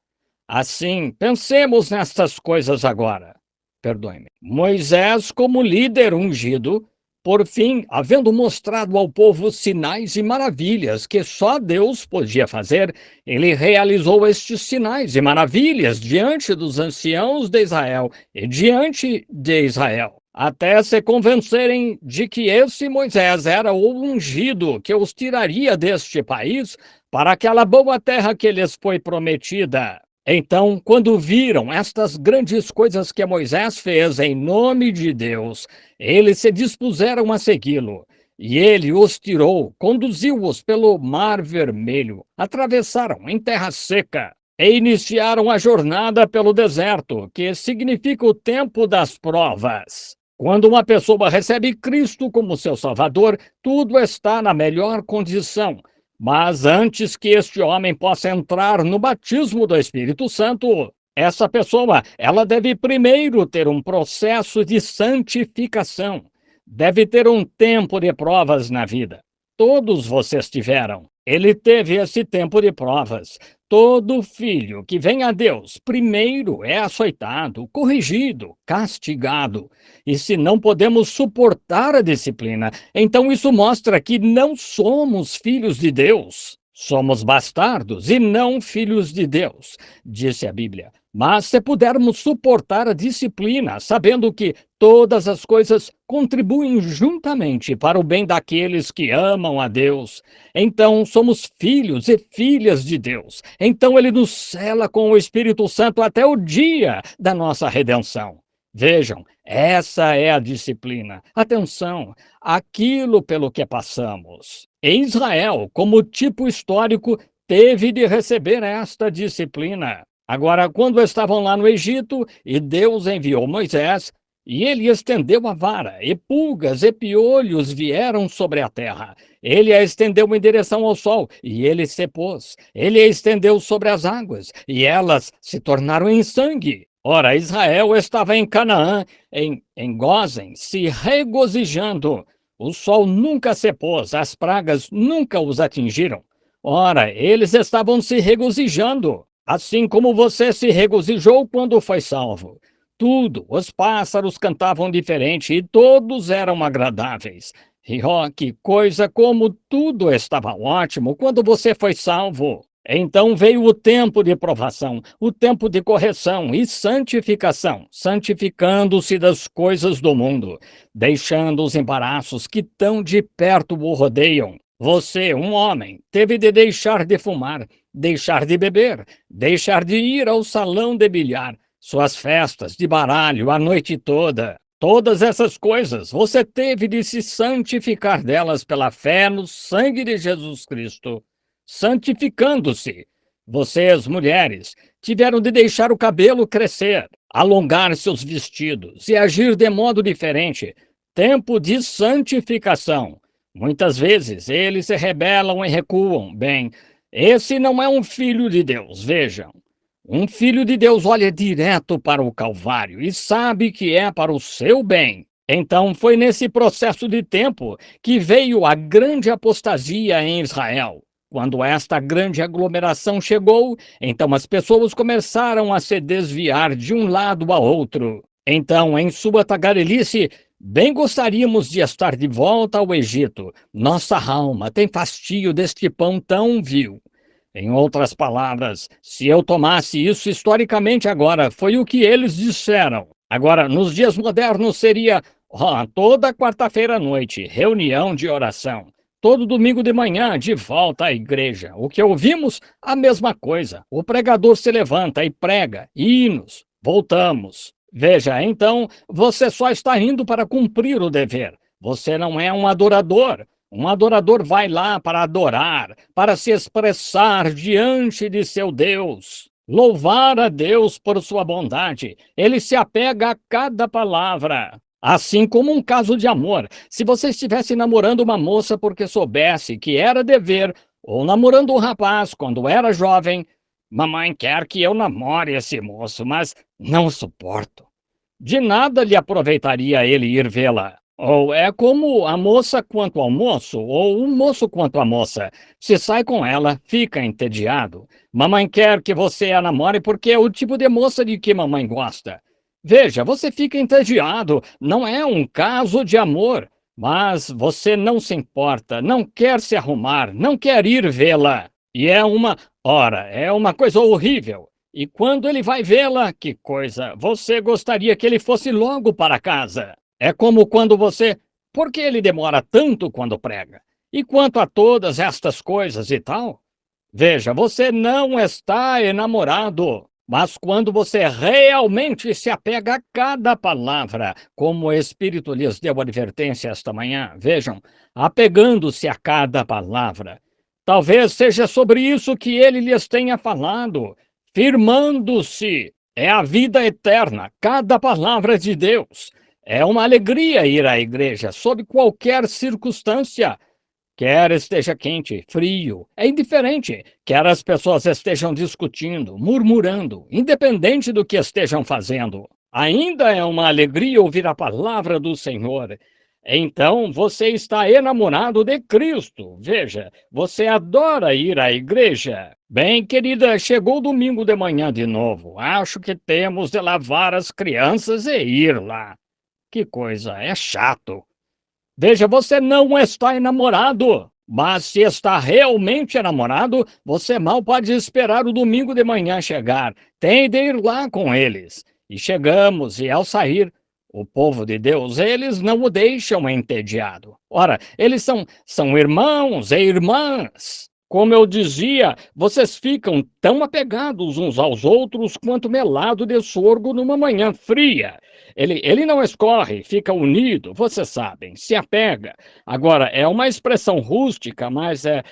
Assim, pensemos nestas coisas agora. Perdoe-me. Moisés, como líder ungido, por fim, havendo mostrado ao povo sinais e maravilhas que só Deus podia fazer, ele realizou estes sinais e maravilhas diante dos anciãos de Israel e diante de Israel, até se convencerem de que esse Moisés era o ungido que os tiraria deste país para aquela boa terra que lhes foi prometida. Então, quando viram estas grandes coisas que Moisés fez em nome de Deus, eles se dispuseram a segui-lo. E ele os tirou, conduziu-os pelo Mar Vermelho, atravessaram em terra seca e iniciaram a jornada pelo deserto, que significa o tempo das provas. Quando uma pessoa recebe Cristo como seu Salvador, tudo está na melhor condição. Mas antes que este homem possa entrar no batismo do Espírito Santo, essa pessoa, ela deve primeiro ter um processo de santificação. Deve ter um tempo de provas na vida. Todos vocês tiveram. Ele teve esse tempo de provas. Todo filho que vem a Deus primeiro é açoitado, corrigido, castigado. E se não podemos suportar a disciplina, então isso mostra que não somos filhos de Deus. Somos bastardos e não filhos de Deus, disse a Bíblia. Mas se pudermos suportar a disciplina, sabendo que todas as coisas contribuem juntamente para o bem daqueles que amam a Deus, então somos filhos e filhas de Deus. Então ele nos sela com o Espírito Santo até o dia da nossa redenção. Vejam, essa é a disciplina. Atenção, aquilo pelo que passamos. E Israel, como tipo histórico, teve de receber esta disciplina. Agora, quando estavam lá no Egito e Deus enviou Moisés, e ele estendeu a vara, e pulgas e piolhos vieram sobre a terra. Ele a estendeu em direção ao sol, e ele se pôs. Ele a estendeu sobre as águas, e elas se tornaram em sangue. Ora, Israel estava em Canaã, em Gósen, se regozijando. O sol nunca se pôs, as pragas nunca os atingiram. Ora, eles estavam se regozijando, assim como você se regozijou quando foi salvo. Tudo, os pássaros cantavam diferente e todos eram agradáveis. E ó, que coisa, como tudo estava ótimo quando você foi salvo. Então veio o tempo de provação, o tempo de correção e santificação, santificando-se das coisas do mundo, deixando os embaraços que tão de perto o rodeiam. Você, um homem, teve de deixar de fumar, deixar de beber, deixar de ir ao salão de bilhar, suas festas de baralho a noite toda. Todas essas coisas você teve de se santificar delas pela fé no sangue de Jesus Cristo, santificando-se. Vocês, mulheres, tiveram de deixar o cabelo crescer, alongar seus vestidos e agir de modo diferente. Tempo de santificação. Muitas vezes eles se rebelam e recuam. Bem, esse não é um filho de Deus, vejam. Um filho de Deus olha direto para o Calvário e sabe que é para o seu bem. Então foi nesse processo de tempo que veio a grande apostasia em Israel. Quando esta grande aglomeração chegou, então as pessoas começaram a se desviar de um lado a outro. Então, em sua tagarelice, bem gostaríamos de estar de volta ao Egito. Nossa alma tem fastio deste pão tão vil. Em outras palavras, se eu tomasse isso historicamente agora, foi o que eles disseram. Agora, nos dias modernos seria toda quarta-feira à noite, reunião de oração. Todo domingo de manhã, de volta à igreja. O que ouvimos? A mesma coisa. O pregador se levanta e prega, hinos. Voltamos. Veja, então, você só está indo para cumprir o dever. Você não é um adorador. Um adorador vai lá para adorar, para se expressar diante de seu Deus. Louvar a Deus por sua bondade. Ele se apega a cada palavra. Assim como um caso de amor. Se você estivesse namorando uma moça porque soubesse que era dever, ou namorando um rapaz quando era jovem, mamãe quer que eu namore esse moço, mas não suporto. De nada lhe aproveitaria ele ir vê-la. Ou é como a moça quanto ao moço, ou o moço quanto à moça. Se sai com ela, fica entediado. Mamãe quer que você a namore porque é o tipo de moça de que mamãe gosta. Veja, você fica entediado, não é um caso de amor. Mas você não se importa, não quer se arrumar, não quer ir vê-la. E é uma coisa horrível. E quando ele vai vê-la, que coisa, você gostaria que ele fosse logo para casa. É como quando você. Por que ele demora tanto quando prega? E quanto a todas estas coisas e tal? Veja, você não está enamorado. Mas quando você realmente se apega a cada palavra, como o Espírito lhes deu advertência esta manhã, vejam, apegando-se a cada palavra. Talvez seja sobre isso que ele lhes tenha falado, firmando-se. É a vida eterna, cada palavra de Deus. É uma alegria ir à igreja, sob qualquer circunstância. Quer esteja quente, frio, é indiferente. Quer as pessoas estejam discutindo, murmurando, independente do que estejam fazendo. Ainda é uma alegria ouvir a palavra do Senhor. Então você está enamorado de Cristo. Veja, você adora ir à igreja. Bem, querida, chegou domingo de manhã de novo. Acho que temos de lavar as crianças e ir lá. Que coisa, é chato. Veja, você não está enamorado, mas se está realmente enamorado, você mal pode esperar o domingo de manhã chegar. Tem de ir lá com eles. E chegamos, e ao sair, o povo de Deus, eles não o deixam entediado. Ora, eles são irmãos e irmãs. Como eu dizia, vocês ficam tão apegados uns aos outros quanto melado de sorgo numa manhã fria. Ele não escorre, fica unido, vocês sabem, se apega. Agora, é uma expressão rústica, mas é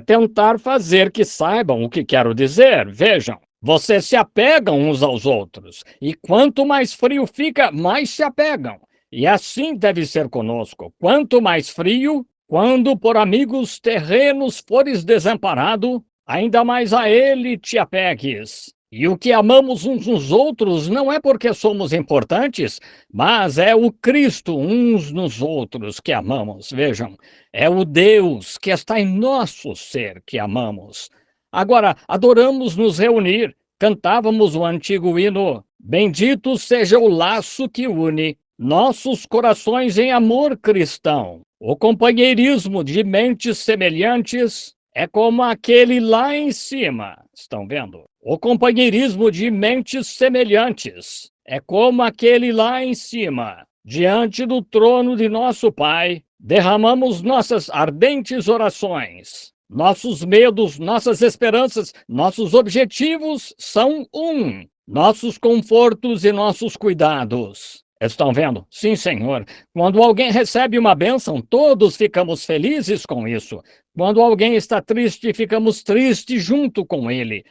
tentar fazer que saibam o que quero dizer. Vejam, vocês se apegam uns aos outros, e quanto mais frio fica, mais se apegam. E assim deve ser conosco. Quanto mais frio, quando por amigos terrenos fores desamparado, ainda mais a ele te apegues. E o que amamos uns nos outros não é porque somos importantes, mas é o Cristo uns nos outros que amamos. Vejam, é o Deus que está em nosso ser que amamos. Agora, adoramos nos reunir, cantávamos o antigo hino: Bendito seja o laço que une nossos corações em amor cristão. O companheirismo de mentes semelhantes é como aquele lá em cima. Estão vendo? O companheirismo de mentes semelhantes é como aquele lá em cima. Diante do trono de nosso Pai, derramamos nossas ardentes orações. Nossos medos, nossas esperanças, nossos objetivos são um. Nossos confortos e nossos cuidados. Estão vendo? Sim, Senhor. Quando alguém recebe uma bênção, todos ficamos felizes com isso. Quando alguém está triste, ficamos tristes junto com ele.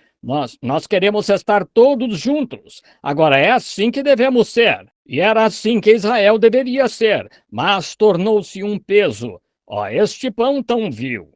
Nós queremos estar todos juntos. Agora, é assim que devemos ser. E era assim que Israel deveria ser, mas tornou-se um peso. Ó, este pão tão vil,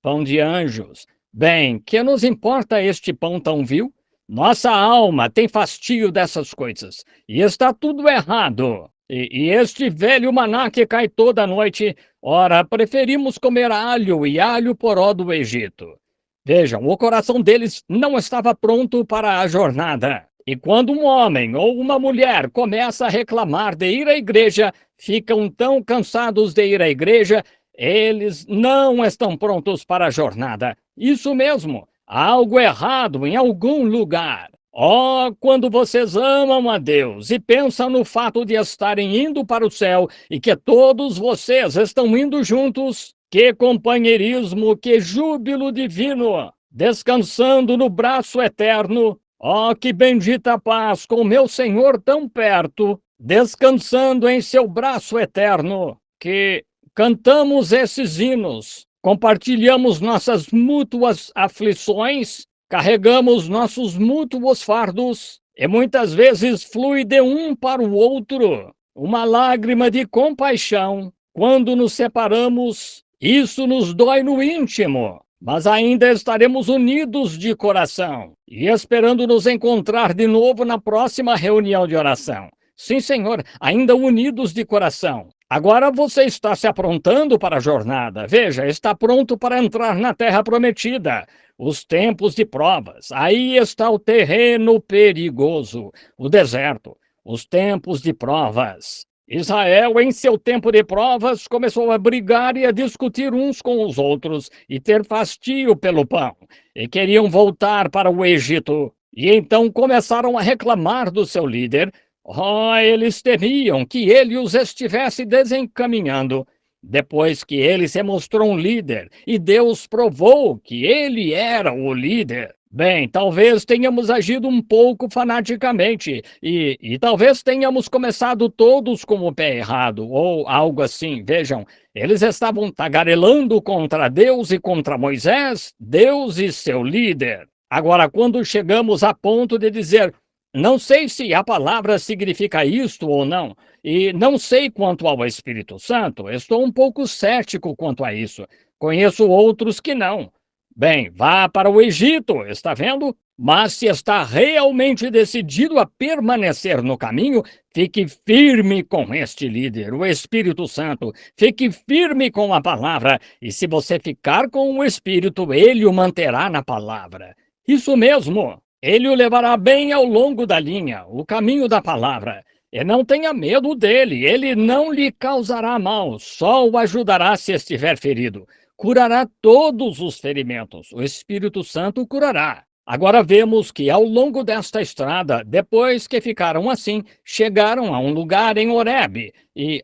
pão de anjos. Bem, que nos importa este pão tão vil? Nossa alma tem fastio dessas coisas, e está tudo errado. E este velho maná que cai toda noite, ora, preferimos comer alho e alho poró do Egito. Vejam, o coração deles não estava pronto para a jornada. E quando um homem ou uma mulher começa a reclamar de ir à igreja, ficam tão cansados de ir à igreja, eles não estão prontos para a jornada. Isso mesmo. Há algo errado em algum lugar. Oh, quando vocês amam a Deus e pensam no fato de estarem indo para o céu e que todos vocês estão indo juntos, que companheirismo, que júbilo divino, descansando no braço eterno. Oh, que bendita paz com meu Senhor tão perto, descansando em seu braço eterno, que cantamos esses hinos. Compartilhamos nossas mútuas aflições, carregamos nossos mútuos fardos e muitas vezes flui de um para o outro uma lágrima de compaixão. Quando nos separamos, isso nos dói no íntimo, mas ainda estaremos unidos de coração e esperando nos encontrar de novo na próxima reunião de oração. Sim, Senhor, ainda unidos de coração. Agora você está se aprontando para a jornada. Veja, está pronto para entrar na terra prometida. Os tempos de provas. Aí está o terreno perigoso, o deserto. Os tempos de provas. Israel, em seu tempo de provas, começou a brigar e a discutir uns com os outros e ter fastio pelo pão. E queriam voltar para o Egito. E então começaram a reclamar do seu líder. Oh, eles temiam que ele os estivesse desencaminhando. Depois que ele se mostrou um líder e Deus provou que ele era o líder. Bem, talvez tenhamos agido um pouco fanaticamente e talvez tenhamos começado todos com o pé errado ou algo assim. Vejam, eles estavam tagarelando contra Deus e contra Moisés, Deus e seu líder. Agora, quando chegamos a ponto de dizer: não sei se a palavra significa isto ou não, e não sei quanto ao Espírito Santo, estou um pouco cético quanto a isso. Conheço outros que não. Bem, vá para o Egito, está vendo? Mas se está realmente decidido a permanecer no caminho, fique firme com este líder, o Espírito Santo. Fique firme com a palavra, e se você ficar com o Espírito, ele o manterá na palavra. Isso mesmo. Ele o levará bem ao longo da linha, o caminho da palavra. E não tenha medo dele, ele não lhe causará mal, só o ajudará se estiver ferido. Curará todos os ferimentos, o Espírito Santo o curará. Agora vemos que ao longo desta estrada, depois que ficaram assim, chegaram a um lugar em Horebe, e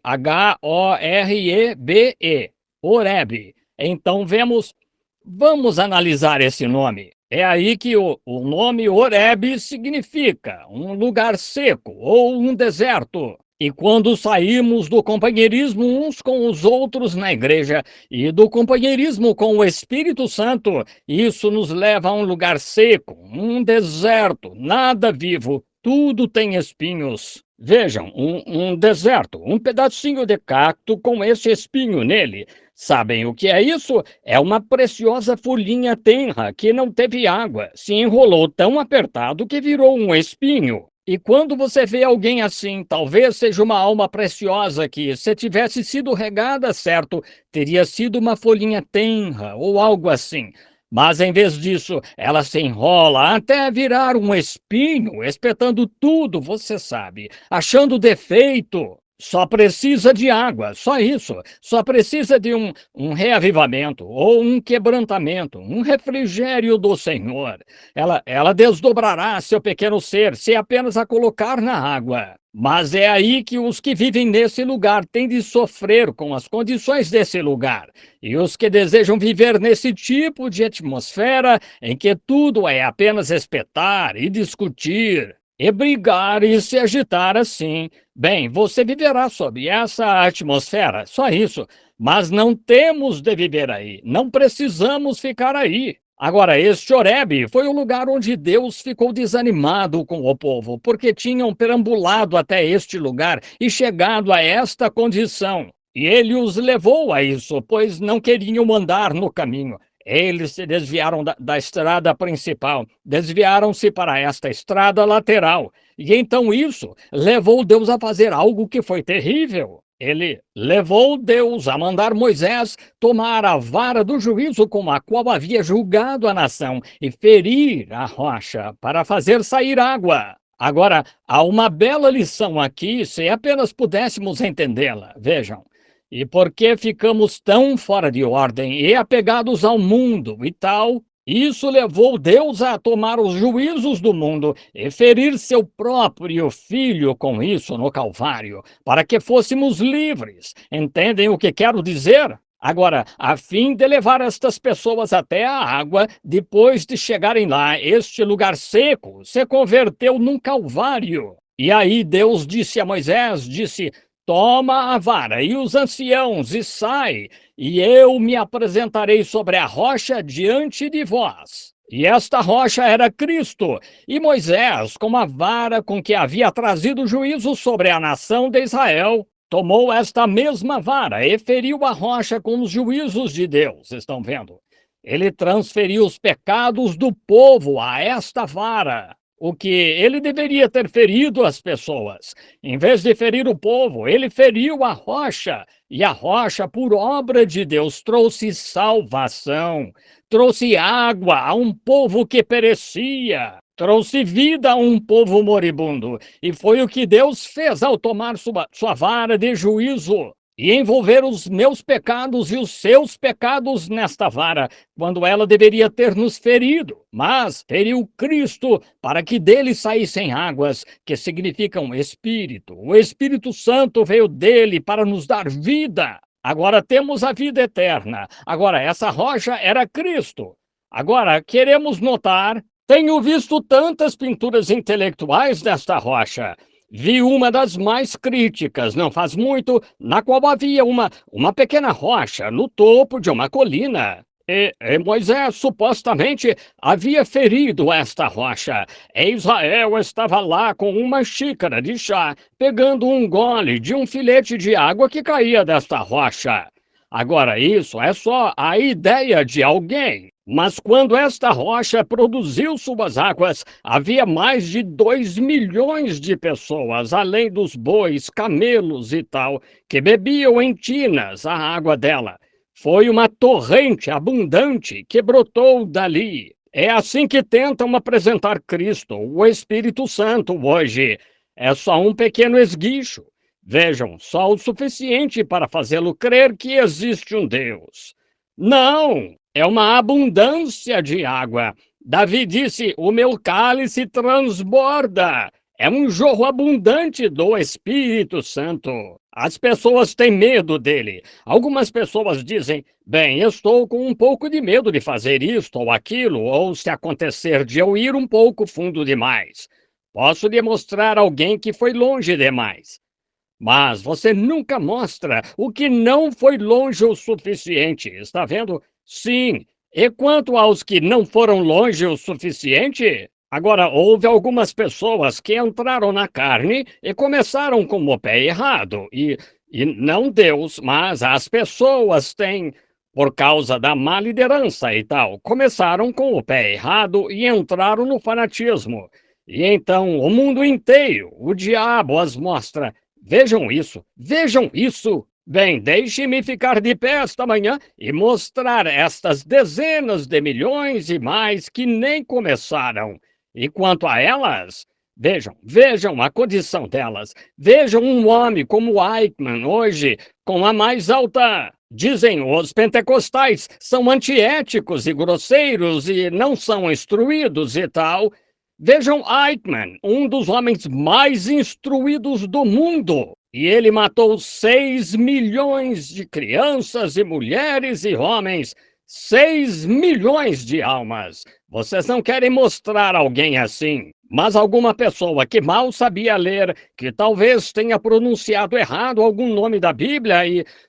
Horebe, Horebe. Então vemos Vamos analisar esse nome. É aí que o nome Horebe significa um lugar seco ou um deserto. E quando saímos do companheirismo uns com os outros na igreja e do companheirismo com o Espírito Santo, isso nos leva a um lugar seco, um deserto, nada vivo, tudo tem espinhos. Vejam, um deserto, um pedacinho de cacto com esse espinho nele. Sabem o que é isso? É uma preciosa folhinha tenra que não teve água, se enrolou tão apertado que virou um espinho. E quando você vê alguém assim, talvez seja uma alma preciosa que, se tivesse sido regada certo, teria sido uma folhinha tenra ou algo assim. Mas em vez disso, ela se enrola até virar um espinho, espetando tudo, você sabe, achando defeito. Só precisa de água, só isso. Só precisa de um reavivamento ou um quebrantamento, um refrigério do Senhor. Ela desdobrará seu pequeno ser se apenas a colocar na água. Mas é aí que os que vivem nesse lugar têm de sofrer com as condições desse lugar. E os que desejam viver nesse tipo de atmosfera em que tudo é apenas espetar e discutir, e brigar e se agitar assim. Bem, você viverá sob essa atmosfera, só isso. Mas não temos de viver aí, não precisamos ficar aí. Agora, este Horebe foi o lugar onde Deus ficou desanimado com o povo, porque tinham perambulado até este lugar e chegado a esta condição. E ele os levou a isso, pois não queriam andar no caminho. Eles se desviaram da estrada principal, desviaram-se para esta estrada lateral. E então isso levou Deus a fazer algo que foi terrível. Ele levou Deus a mandar Moisés tomar a vara do juízo com a qual havia julgado a nação e ferir a rocha para fazer sair água. Agora, há uma bela lição aqui, se apenas pudéssemos entendê-la. Vejam. E por que ficamos tão fora de ordem e apegados ao mundo e tal? Isso levou Deus a tomar os juízos do mundo e ferir seu próprio filho com isso no Calvário, para que fôssemos livres. Entendem o que quero dizer? Agora, a fim de levar estas pessoas até a água, depois de chegarem lá, este lugar seco se converteu num Calvário. E aí Deus disse a Moisés, disse: toma a vara e os anciãos e sai, e eu me apresentarei sobre a rocha diante de vós. E esta rocha era Cristo, e Moisés, com a vara com que havia trazido juízo sobre a nação de Israel, tomou esta mesma vara e feriu a rocha com os juízos de Deus, estão vendo? Ele transferiu os pecados do povo a esta vara. O que ele deveria ter ferido as pessoas. Em vez de ferir o povo, ele feriu a rocha. E a rocha, por obra de Deus, trouxe salvação. Trouxe água a um povo que perecia. Trouxe vida a um povo moribundo. E foi o que Deus fez ao tomar sua vara de juízo e envolver os meus pecados e os seus pecados nesta vara, quando ela deveria ter nos ferido. Mas feriu Cristo para que dele saíssem águas, que significam Espírito. O Espírito Santo veio dele para nos dar vida. Agora temos a vida eterna. Agora, essa rocha era Cristo. Agora, queremos notar, tenho visto tantas pinturas intelectuais desta rocha. Vi uma das mais críticas, não faz muito, na qual havia uma pequena rocha no topo de uma colina. E Moisés supostamente havia ferido esta rocha. E Israel estava lá com uma xícara de chá, pegando um gole de um filete de água que caía desta rocha. Agora, isso é só a ideia de alguém. Mas quando esta rocha produziu suas águas, havia mais de 2 milhões de pessoas, além dos bois, camelos e tal, que bebiam em tinas a água dela. Foi uma torrente abundante que brotou dali. É assim que tentam apresentar Cristo, o Espírito Santo, hoje. É só um pequeno esguicho. Vejam, só o suficiente para fazê-lo crer que existe um Deus. Não! É uma abundância de água. Davi disse: o meu cálice transborda. É um jorro abundante do Espírito Santo. As pessoas têm medo dele. Algumas pessoas dizem: bem, eu estou com um pouco de medo de fazer isto ou aquilo, ou se acontecer de eu ir um pouco fundo demais. Posso lhe mostrar alguém que foi longe demais. Mas você nunca mostra o que não foi longe o suficiente, está vendo? Sim. E quanto aos que não foram longe o suficiente? Agora, houve algumas pessoas que entraram na carne e começaram com o pé errado. E não Deus, mas as pessoas têm, por causa da má liderança e tal, começaram com o pé errado e entraram no fanatismo. E então o mundo inteiro, o diabo as mostra. Vejam isso, vejam isso. Bem, deixe-me ficar de pé esta manhã e mostrar estas dezenas de milhões e mais que nem começaram. E quanto a elas, vejam a condição delas. Vejam um homem como Eichmann hoje, com a mais alta. Dizem os pentecostais são antiéticos e grosseiros e não são instruídos e tal. Vejam Eichmann, um dos homens mais instruídos do mundo. E ele matou 6 milhões de crianças e mulheres e homens. 6 milhões de almas. Vocês não querem mostrar alguém assim, mas alguma pessoa que mal sabia ler, que talvez tenha pronunciado errado algum nome da Bíblia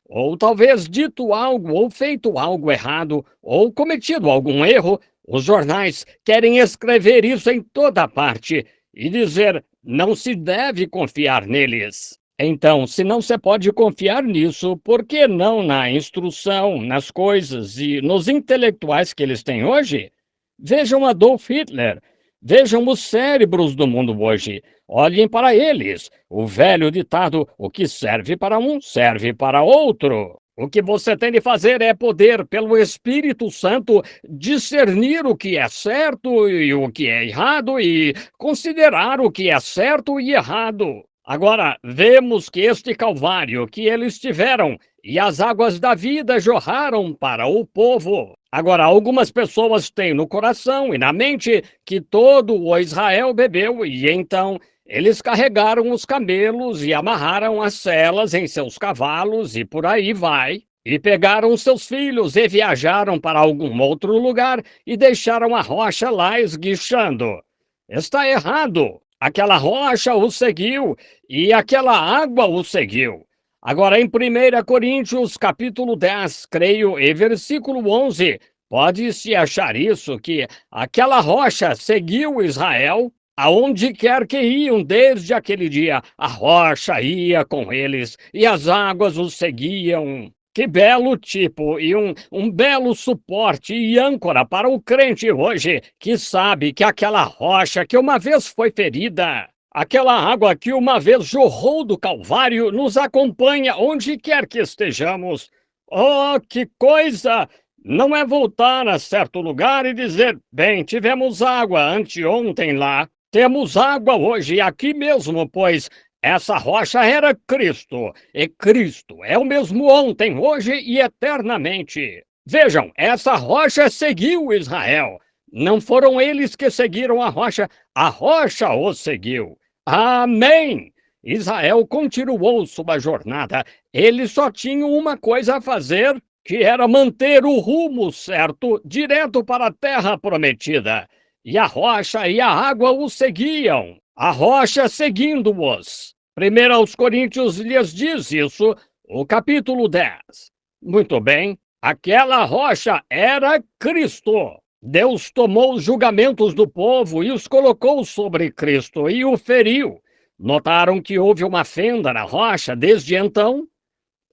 ou talvez dito algo ou feito algo errado ou cometido algum erro. Os jornais querem escrever isso em toda parte e dizer: não se deve confiar neles. Então, se não se pode confiar nisso, por que não na instrução, nas coisas e nos intelectuais que eles têm hoje? Vejam Adolf Hitler, vejam os cérebros do mundo hoje. Olhem para eles. O velho ditado: o que serve para um, serve para outro. O que você tem de fazer é poder, pelo Espírito Santo, discernir o que é certo e o que é errado e considerar o que é certo e errado. Agora, vemos que este Calvário que eles tiveram e as águas da vida jorraram para o povo. Agora, algumas pessoas têm no coração e na mente que todo o Israel bebeu e então eles carregaram os camelos e amarraram as selas em seus cavalos e por aí vai. E pegaram seus filhos e viajaram para algum outro lugar e deixaram a rocha lá esguichando. Está errado. Aquela rocha o seguiu e aquela água o seguiu. Agora, em 1 Coríntios, capítulo 10, creio, e versículo 11, pode-se achar isso, que aquela rocha seguiu Israel aonde quer que iam desde aquele dia. A rocha ia com eles e as águas os seguiam. Que belo tipo e um belo suporte e âncora para o crente hoje, que sabe que aquela rocha que uma vez foi ferida, aquela água que uma vez jorrou do Calvário, nos acompanha onde quer que estejamos. Oh, que coisa! Não é voltar a certo lugar e dizer: bem, tivemos água anteontem lá, temos água hoje aqui mesmo, pois essa rocha era Cristo, e Cristo é o mesmo ontem, hoje e eternamente. Vejam, essa rocha seguiu Israel. Não foram eles que seguiram a rocha os seguiu. Amém! Israel continuou sua jornada. Eles só tinham uma coisa a fazer, que era manter o rumo certo, direto para a terra prometida. E a rocha e a água os seguiam. A rocha seguindo-os. 1 aos Coríntios lhes diz isso, o capítulo 10. Muito bem, aquela rocha era Cristo. Deus tomou os julgamentos do povo e os colocou sobre Cristo e o feriu. Notaram que houve uma fenda na rocha desde então?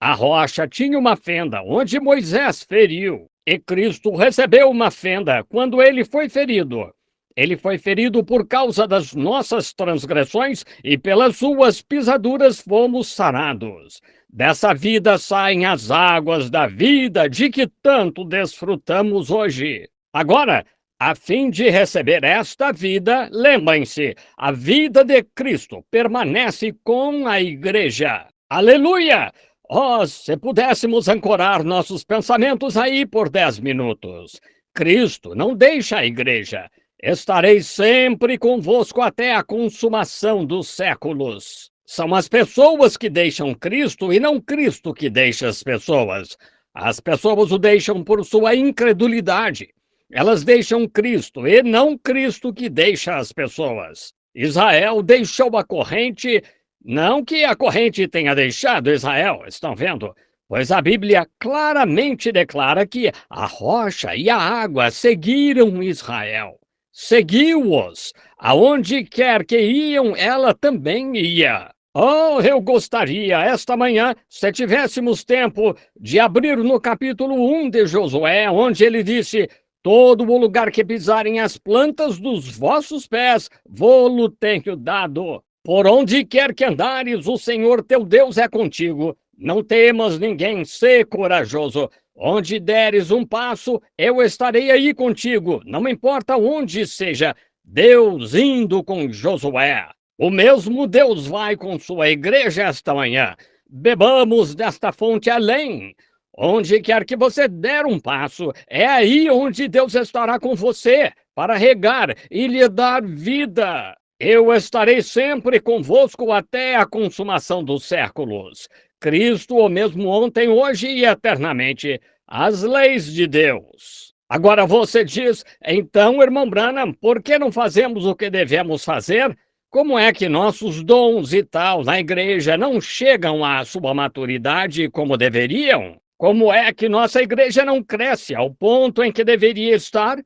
A rocha tinha uma fenda onde Moisés feriu, e Cristo recebeu uma fenda quando ele foi ferido. Ele foi ferido por causa das nossas transgressões e pelas suas pisaduras fomos sarados. Dessa vida saem as águas da vida de que tanto desfrutamos hoje. Agora, a fim de receber esta vida, lembrem-se, a vida de Cristo permanece com a igreja. Aleluia! Oh, se pudéssemos ancorar nossos pensamentos aí por 10 minutos. Cristo não deixa a igreja. Estarei sempre convosco até a consumação dos séculos. São as pessoas que deixam Cristo e não Cristo que deixa as pessoas. As pessoas o deixam por sua incredulidade. Elas deixam Cristo e não Cristo que deixa as pessoas. Israel deixou a corrente, não que a corrente tenha deixado Israel, estão vendo? Pois a Bíblia claramente declara que a rocha e a água seguiram Israel. Seguiu-os. Aonde quer que iam, ela também ia. Oh, eu gostaria, esta manhã, se tivéssemos tempo, de abrir no capítulo 1 de Josué, onde ele disse: todo o lugar que pisarem as plantas dos vossos pés, vô-lo tenho dado. Por onde quer que andares, o Senhor teu Deus é contigo. Não temas ninguém, sê corajoso. Onde deres um passo, eu estarei aí contigo, não importa onde seja. Deus indo com Josué. O mesmo Deus vai com sua igreja esta manhã. Bebamos desta fonte além. Onde quer que você der um passo, é aí onde Deus estará com você, para regar e lhe dar vida. Eu estarei sempre convosco até a consumação dos séculos. Cristo, o mesmo ontem, hoje e eternamente. As leis de Deus. Agora você diz, então, irmão Branham, por que não fazemos o que devemos fazer? Como é que nossos dons e tal na igreja não chegam à sua maturidade como deveriam? Como é que nossa igreja não cresce ao ponto em que deveria estar?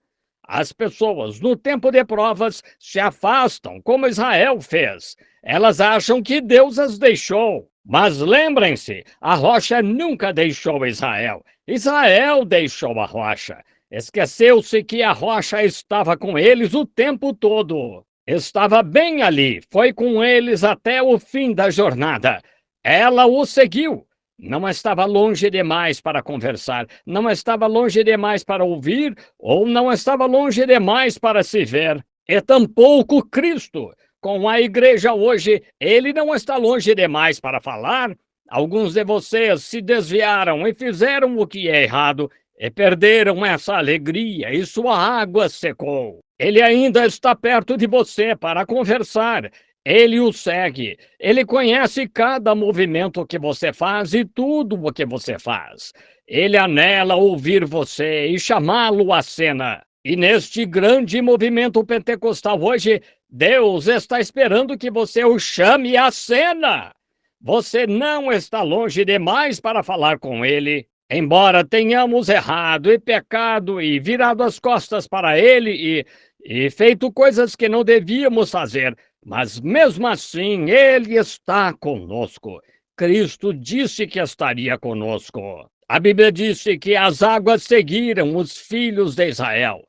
As pessoas, no tempo de provas, se afastam, como Israel fez. Elas acham que Deus as deixou. Mas lembrem-se, a rocha nunca deixou Israel. Israel deixou a rocha. Esqueceu-se que a rocha estava com eles o tempo todo. Estava bem ali, foi com eles até o fim da jornada. Ela o seguiu. Não estava longe demais para conversar, não estava longe demais para ouvir, ou não estava longe demais para se ver. E tampouco Cristo. Com a igreja hoje, ele não está longe demais para falar. Alguns de vocês se desviaram e fizeram o que é errado e perderam essa alegria e sua água secou. Ele ainda está perto de você para conversar. Ele o segue. Ele conhece cada movimento que você faz e tudo o que você faz. Ele anela ouvir você e chamá-lo à cena. E neste grande movimento pentecostal hoje, Deus está esperando que você o chame à cena. Você não está longe demais para falar com ele. Embora tenhamos errado e pecado e virado as costas para ele e feito coisas que não devíamos fazer, mas mesmo assim ele está conosco. Cristo disse que estaria conosco. A Bíblia disse que as águas seguiram os filhos de Israel.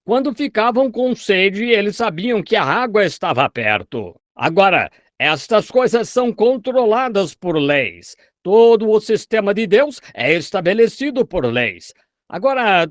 Quando ficavam com sede, eles sabiam que a água estava perto. Agora, estas coisas são controladas por leis. Todo o sistema de Deus é estabelecido por leis. Agora,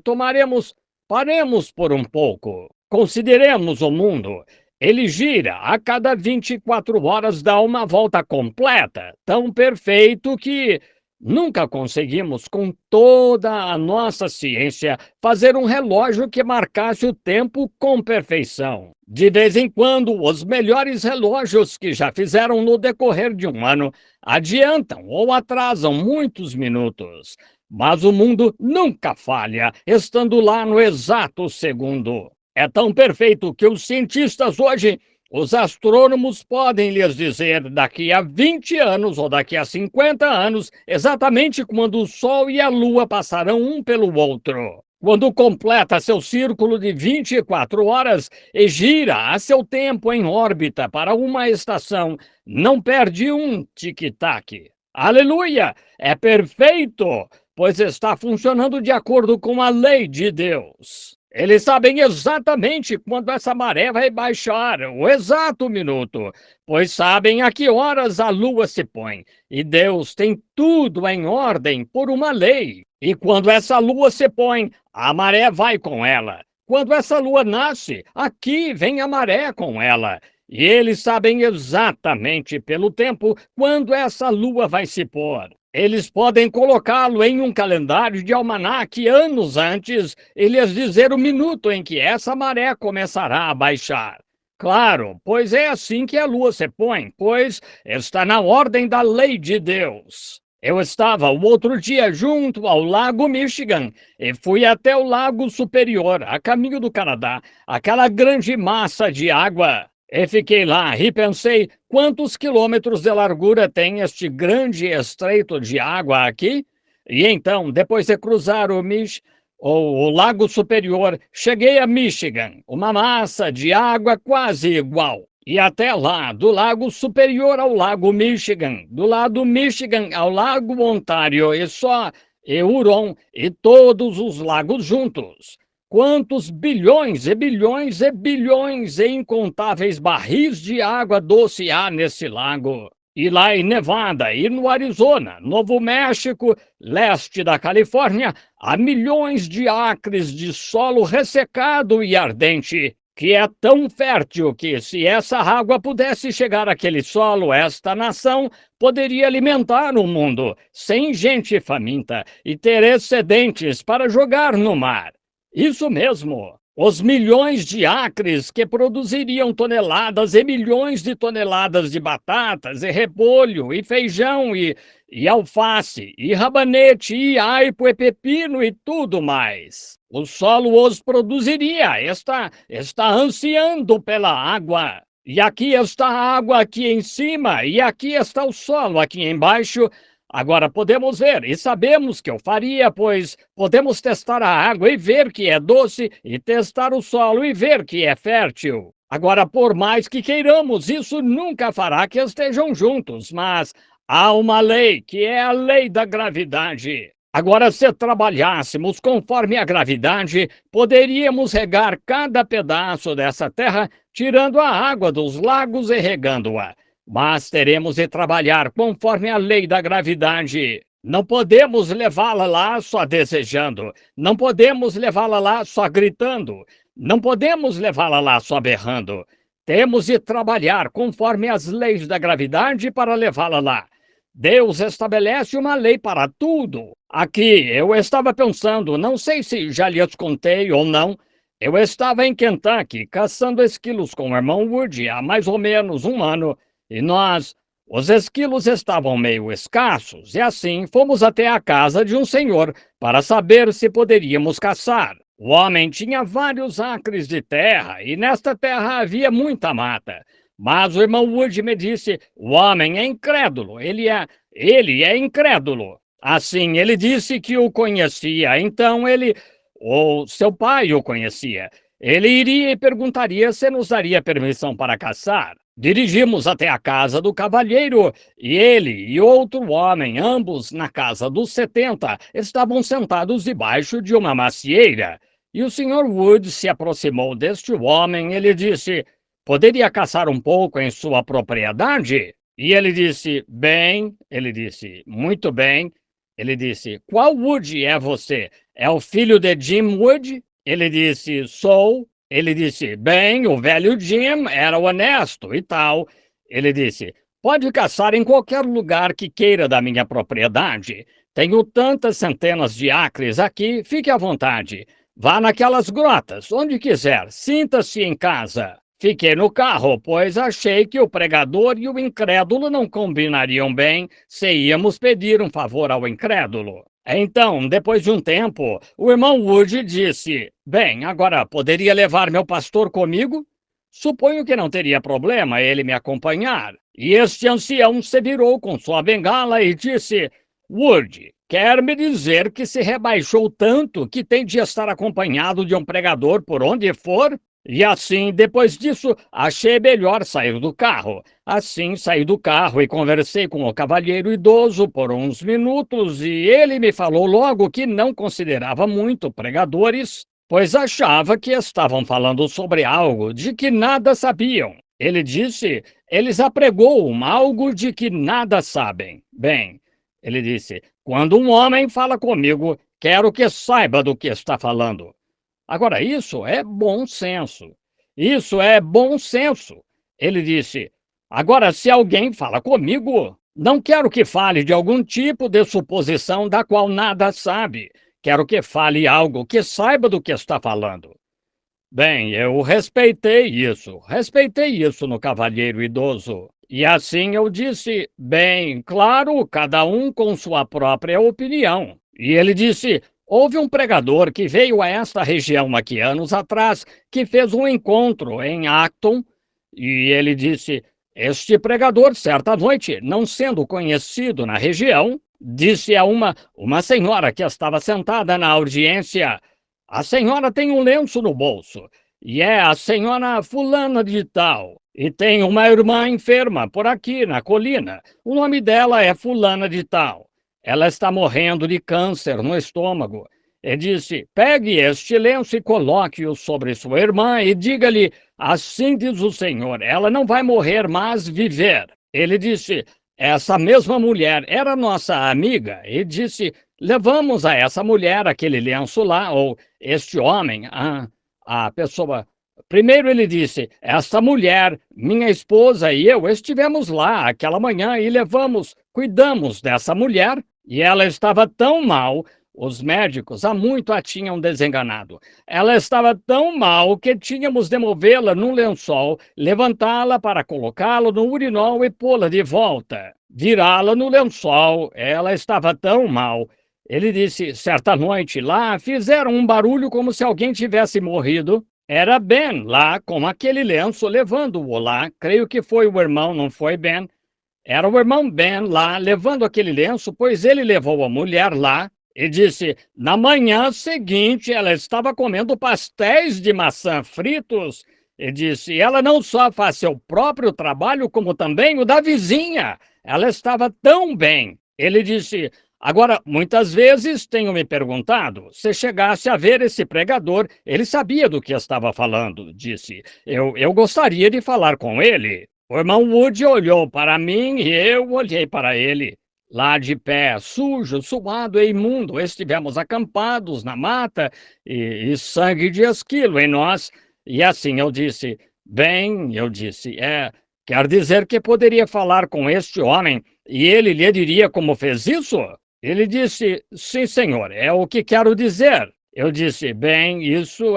paremos por um pouco. Consideremos o mundo. Ele gira, a cada 24 horas dá uma volta completa, tão perfeito que nunca conseguimos, com toda a nossa ciência, fazer um relógio que marcasse o tempo com perfeição. De vez em quando, os melhores relógios que já fizeram no decorrer de um ano adiantam ou atrasam muitos minutos. Mas o mundo nunca falha, estando lá no exato segundo. É tão perfeito que os cientistas hoje, os astrônomos podem lhes dizer daqui a 20 anos ou daqui a 50 anos, exatamente quando o Sol e a Lua passarão um pelo outro. Quando completa seu círculo de 24 horas e gira a seu tempo em órbita para uma estação, não perde um tic-tac. Aleluia! É perfeito, pois está funcionando de acordo com a lei de Deus. Eles sabem exatamente quando essa maré vai baixar, o exato minuto, pois sabem a que horas a lua se põe. E Deus tem tudo em ordem por uma lei. E quando essa lua se põe, a maré vai com ela. Quando essa lua nasce, aqui vem a maré com ela. E eles sabem exatamente pelo tempo quando essa lua vai se pôr. Eles podem colocá-lo em um calendário de almanaque anos antes e lhes dizer o minuto em que essa maré começará a baixar. Claro, pois é assim que a lua se põe, pois está na ordem da lei de Deus. Eu estava o outro dia junto ao Lago Michigan e fui até o Lago Superior, a caminho do Canadá, aquela grande massa de água. E fiquei lá e pensei quantos quilômetros de largura tem este grande estreito de água aqui? E então, depois de cruzar o Lago Superior, cheguei a Michigan, uma massa de água quase igual. E até lá, do Lago Superior ao Lago Michigan, do lado Michigan ao Lago Ontário e Huron e todos os lagos juntos. Quantos bilhões e bilhões e bilhões e incontáveis barris de água doce há nesse lago? E lá em Nevada, e no Arizona, Novo México, leste da Califórnia, há milhões de acres de solo ressecado e ardente, que é tão fértil que, se essa água pudesse chegar àquele solo, esta nação poderia alimentar o mundo, sem gente faminta, e ter excedentes para jogar no mar. Isso mesmo. Os milhões de acres que produziriam toneladas e milhões de toneladas de batatas e repolho e feijão e alface e rabanete e aipo e pepino e tudo mais. O solo os produziria, está ansiando pela água. E aqui está a água aqui em cima e aqui está o solo aqui embaixo. Agora podemos ver e sabemos que eu faria, pois podemos testar a água e ver que é doce e testar o solo e ver que é fértil. Agora, por mais que queiramos, isso nunca fará que estejam juntos, mas há uma lei, que é a lei da gravidade. Agora, se trabalhássemos conforme a gravidade, poderíamos regar cada pedaço dessa terra, tirando a água dos lagos e regando-a. Mas teremos de trabalhar conforme a lei da gravidade. Não podemos levá-la lá só desejando. Não podemos levá-la lá só gritando. Não podemos levá-la lá só berrando. Temos de trabalhar conforme as leis da gravidade para levá-la lá. Deus estabelece uma lei para tudo. Aqui, eu estava pensando, não sei se já lhes contei ou não, eu estava em Kentucky caçando esquilos com o irmão Woody há mais ou menos um ano. E os esquilos estavam meio escassos, e assim fomos até a casa de um senhor para saber se poderíamos caçar. O homem tinha vários acres de terra, e nesta terra havia muita mata. Mas o irmão Wood me disse, o homem é incrédulo, ele é incrédulo. Assim, ele disse que o conhecia, então ou seu pai o conhecia. Ele iria e perguntaria se nos daria permissão para caçar. Dirigimos até a casa do cavalheiro e ele e outro homem, ambos na casa dos 70, estavam sentados debaixo de uma macieira. E o Sr. Wood se aproximou deste homem e lhe disse, poderia caçar um pouco em sua propriedade? E ele disse, bem, ele disse, muito bem. Ele disse, qual Wood é você? É o filho de Jim Wood? Ele disse, sou. Ele disse, bem, o velho Jim era honesto e tal. Ele disse, pode caçar em qualquer lugar que queira da minha propriedade. Tenho tantas centenas de acres aqui, fique à vontade. Vá naquelas grotas, onde quiser, sinta-se em casa. Fiquei no carro, pois achei que o pregador e o incrédulo não combinariam bem se íamos pedir um favor ao incrédulo. Então, depois de um tempo, o irmão Wood disse, bem, agora poderia levar meu pastor comigo? Suponho que não teria problema ele me acompanhar. E este ancião se virou com sua bengala e disse, Wood, quer me dizer que se rebaixou tanto que tem de estar acompanhado de um pregador por onde for? E assim, depois disso, achei melhor sair do carro. Assim, saí do carro e conversei com o cavalheiro idoso por uns minutos e ele me falou logo que não considerava muito pregadores, pois achava que estavam falando sobre algo de que nada sabiam. Ele disse, eles apregoam algo de que nada sabem. Bem, ele disse, quando um homem fala comigo, quero que saiba do que está falando. Agora, isso é bom senso. Isso é bom senso. Ele disse, agora, se alguém fala comigo, Não quero que fale de algum tipo de suposição da qual nada sabe. Quero que fale algo que saiba do que está falando. Bem, eu respeitei isso no cavalheiro idoso. E assim eu disse, bem, claro, cada um com sua própria opinião. E ele disse, houve um pregador que veio a esta região aqui anos atrás, que fez um encontro em Acton, e ele disse, este pregador, certa noite, não sendo conhecido na região, disse a uma senhora que estava sentada na audiência, a senhora tem um lenço no bolso, e é a senhora fulana de tal. E tem uma irmã enferma por aqui na colina. O nome dela é fulana de tal. Ela está morrendo de câncer no estômago. E disse: pegue este lenço e coloque-o sobre sua irmã e diga-lhe: assim diz o Senhor, ela não vai morrer, mas viver. Ele disse: essa mesma mulher era nossa amiga e disse: levamos a essa mulher aquele lenço lá, ou este homem, a pessoa. Primeiro ele disse: esta mulher, minha esposa e eu estivemos lá aquela manhã e cuidamos dessa mulher, e ela estava tão mal, os médicos há muito a tinham desenganado. Ela estava tão mal que tínhamos de movê-la num lençol, levantá-la para colocá-la no urinol e pô-la de volta. Virá-la no lençol, ela estava tão mal. Ele disse, certa noite lá, fizeram um barulho como se alguém tivesse morrido. Era Ben lá, com aquele lenço, levando-o lá. Creio que foi o irmão, não foi Ben. Era o irmão Ben lá, levando aquele lenço, pois ele levou a mulher lá e disse, na manhã seguinte, ela estava comendo pastéis de maçã fritos. E disse, ela não só faz seu próprio trabalho, como também o da vizinha. Ela estava tão bem. Ele disse, agora, muitas vezes tenho me perguntado, se chegasse a ver esse pregador, ele sabia do que estava falando, disse. Eu gostaria de falar com ele. O irmão Wood olhou para mim e eu olhei para ele. Lá de pé, sujo, suado e imundo, estivemos acampados na mata e sangue de esquilo em nós. E assim eu disse, bem, eu disse, quer dizer que poderia falar com este homem e ele lhe diria como fez isso? Ele disse, sim, senhor, é o que quero dizer. Eu disse, bem, isso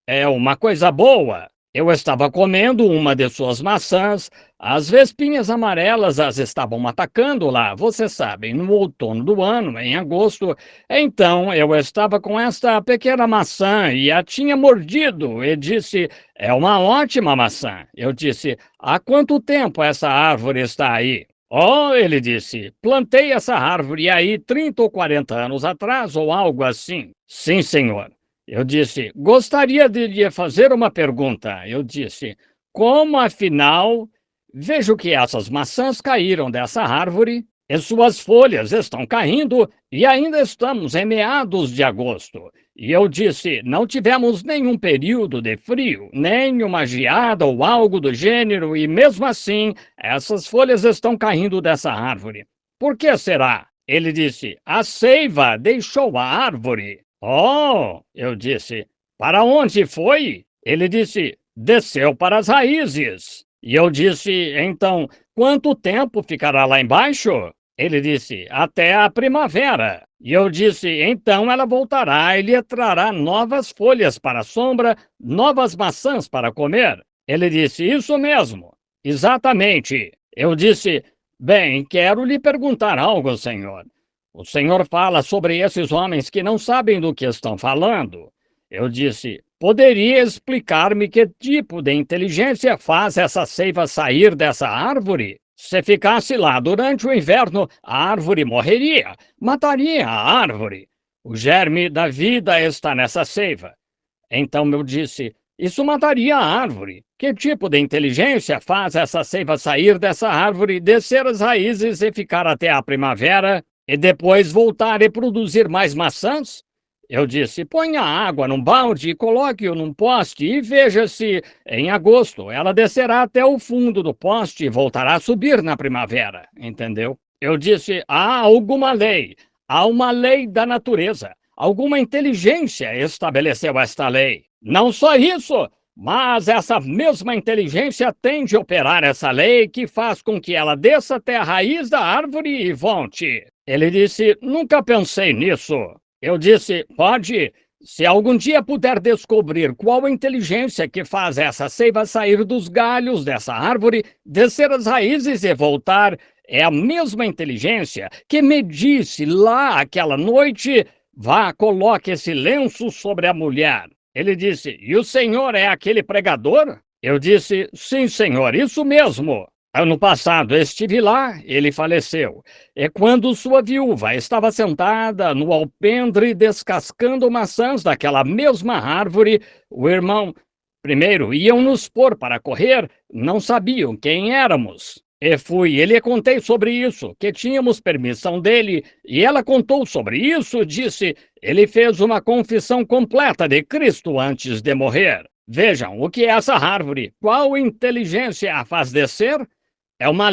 é uma coisa boa. Eu estava comendo uma de suas maçãs, as vespinhas amarelas as estavam atacando lá, vocês sabem, no outono do ano, em agosto. Então eu estava com esta pequena maçã e a tinha mordido e disse, é uma ótima maçã. Eu disse, há quanto tempo essa árvore está aí? Oh, ele disse, plantei essa árvore aí 30 ou 40 anos atrás, ou algo assim. Sim, senhor. Eu disse, gostaria de lhe fazer uma pergunta. Eu disse, como afinal, vejo que essas maçãs caíram dessa árvore e suas folhas estão caindo e ainda estamos em meados de agosto. E eu disse, não tivemos nenhum período de frio, nem uma geada ou algo do gênero, e mesmo assim, essas folhas estão caindo dessa árvore. Por que será? Ele disse, a seiva deixou a árvore. Oh, eu disse, para onde foi? Ele disse, desceu para as raízes. E eu disse, então, quanto tempo ficará lá embaixo? Ele disse, até a primavera. E eu disse, então ela voltará e lhe trará novas folhas para a sombra, novas maçãs para comer. Ele disse, isso mesmo, exatamente. Eu disse, bem, quero lhe perguntar algo, senhor. O senhor fala sobre esses homens que não sabem do que estão falando. Eu disse, poderia explicar-me que tipo de inteligência faz essa seiva sair dessa árvore? Se ficasse lá durante o inverno, a árvore morreria, mataria a árvore. O germe da vida está nessa seiva. Então eu disse, isso mataria a árvore. Que tipo de inteligência faz essa seiva sair dessa árvore, descer as raízes e ficar até a primavera? E depois voltar e produzir mais maçãs? Eu disse, ponha água num balde e coloque-o num poste e veja se, em agosto, ela descerá até o fundo do poste e voltará a subir na primavera, entendeu? Eu disse, há alguma lei, há uma lei da natureza, alguma inteligência estabeleceu esta lei. Não só isso, Mas essa mesma inteligência tem de operar essa lei que faz com que ela desça até a raiz da árvore e volte. Ele disse: Nunca pensei nisso. Eu disse: Pode. Se algum dia puder descobrir qual a inteligência que faz essa seiva sair dos galhos dessa árvore, descer as raízes e voltar, é a mesma inteligência que me disse lá aquela noite: Vá, coloque esse lenço sobre a mulher. Ele disse: E o senhor é aquele pregador? Eu disse: Sim, senhor, isso mesmo. Ano passado estive lá, ele faleceu. É quando sua viúva estava sentada no alpendre descascando maçãs daquela mesma árvore, o irmão, primeiro, iam nos pôr para correr, não sabiam quem éramos. E fui, lhe contei sobre isso, que tínhamos permissão dele, e ela contou sobre isso, disse, ele fez uma confissão completa de Cristo antes de morrer. Vejam, o que é essa árvore? Qual inteligência a faz descer? É uma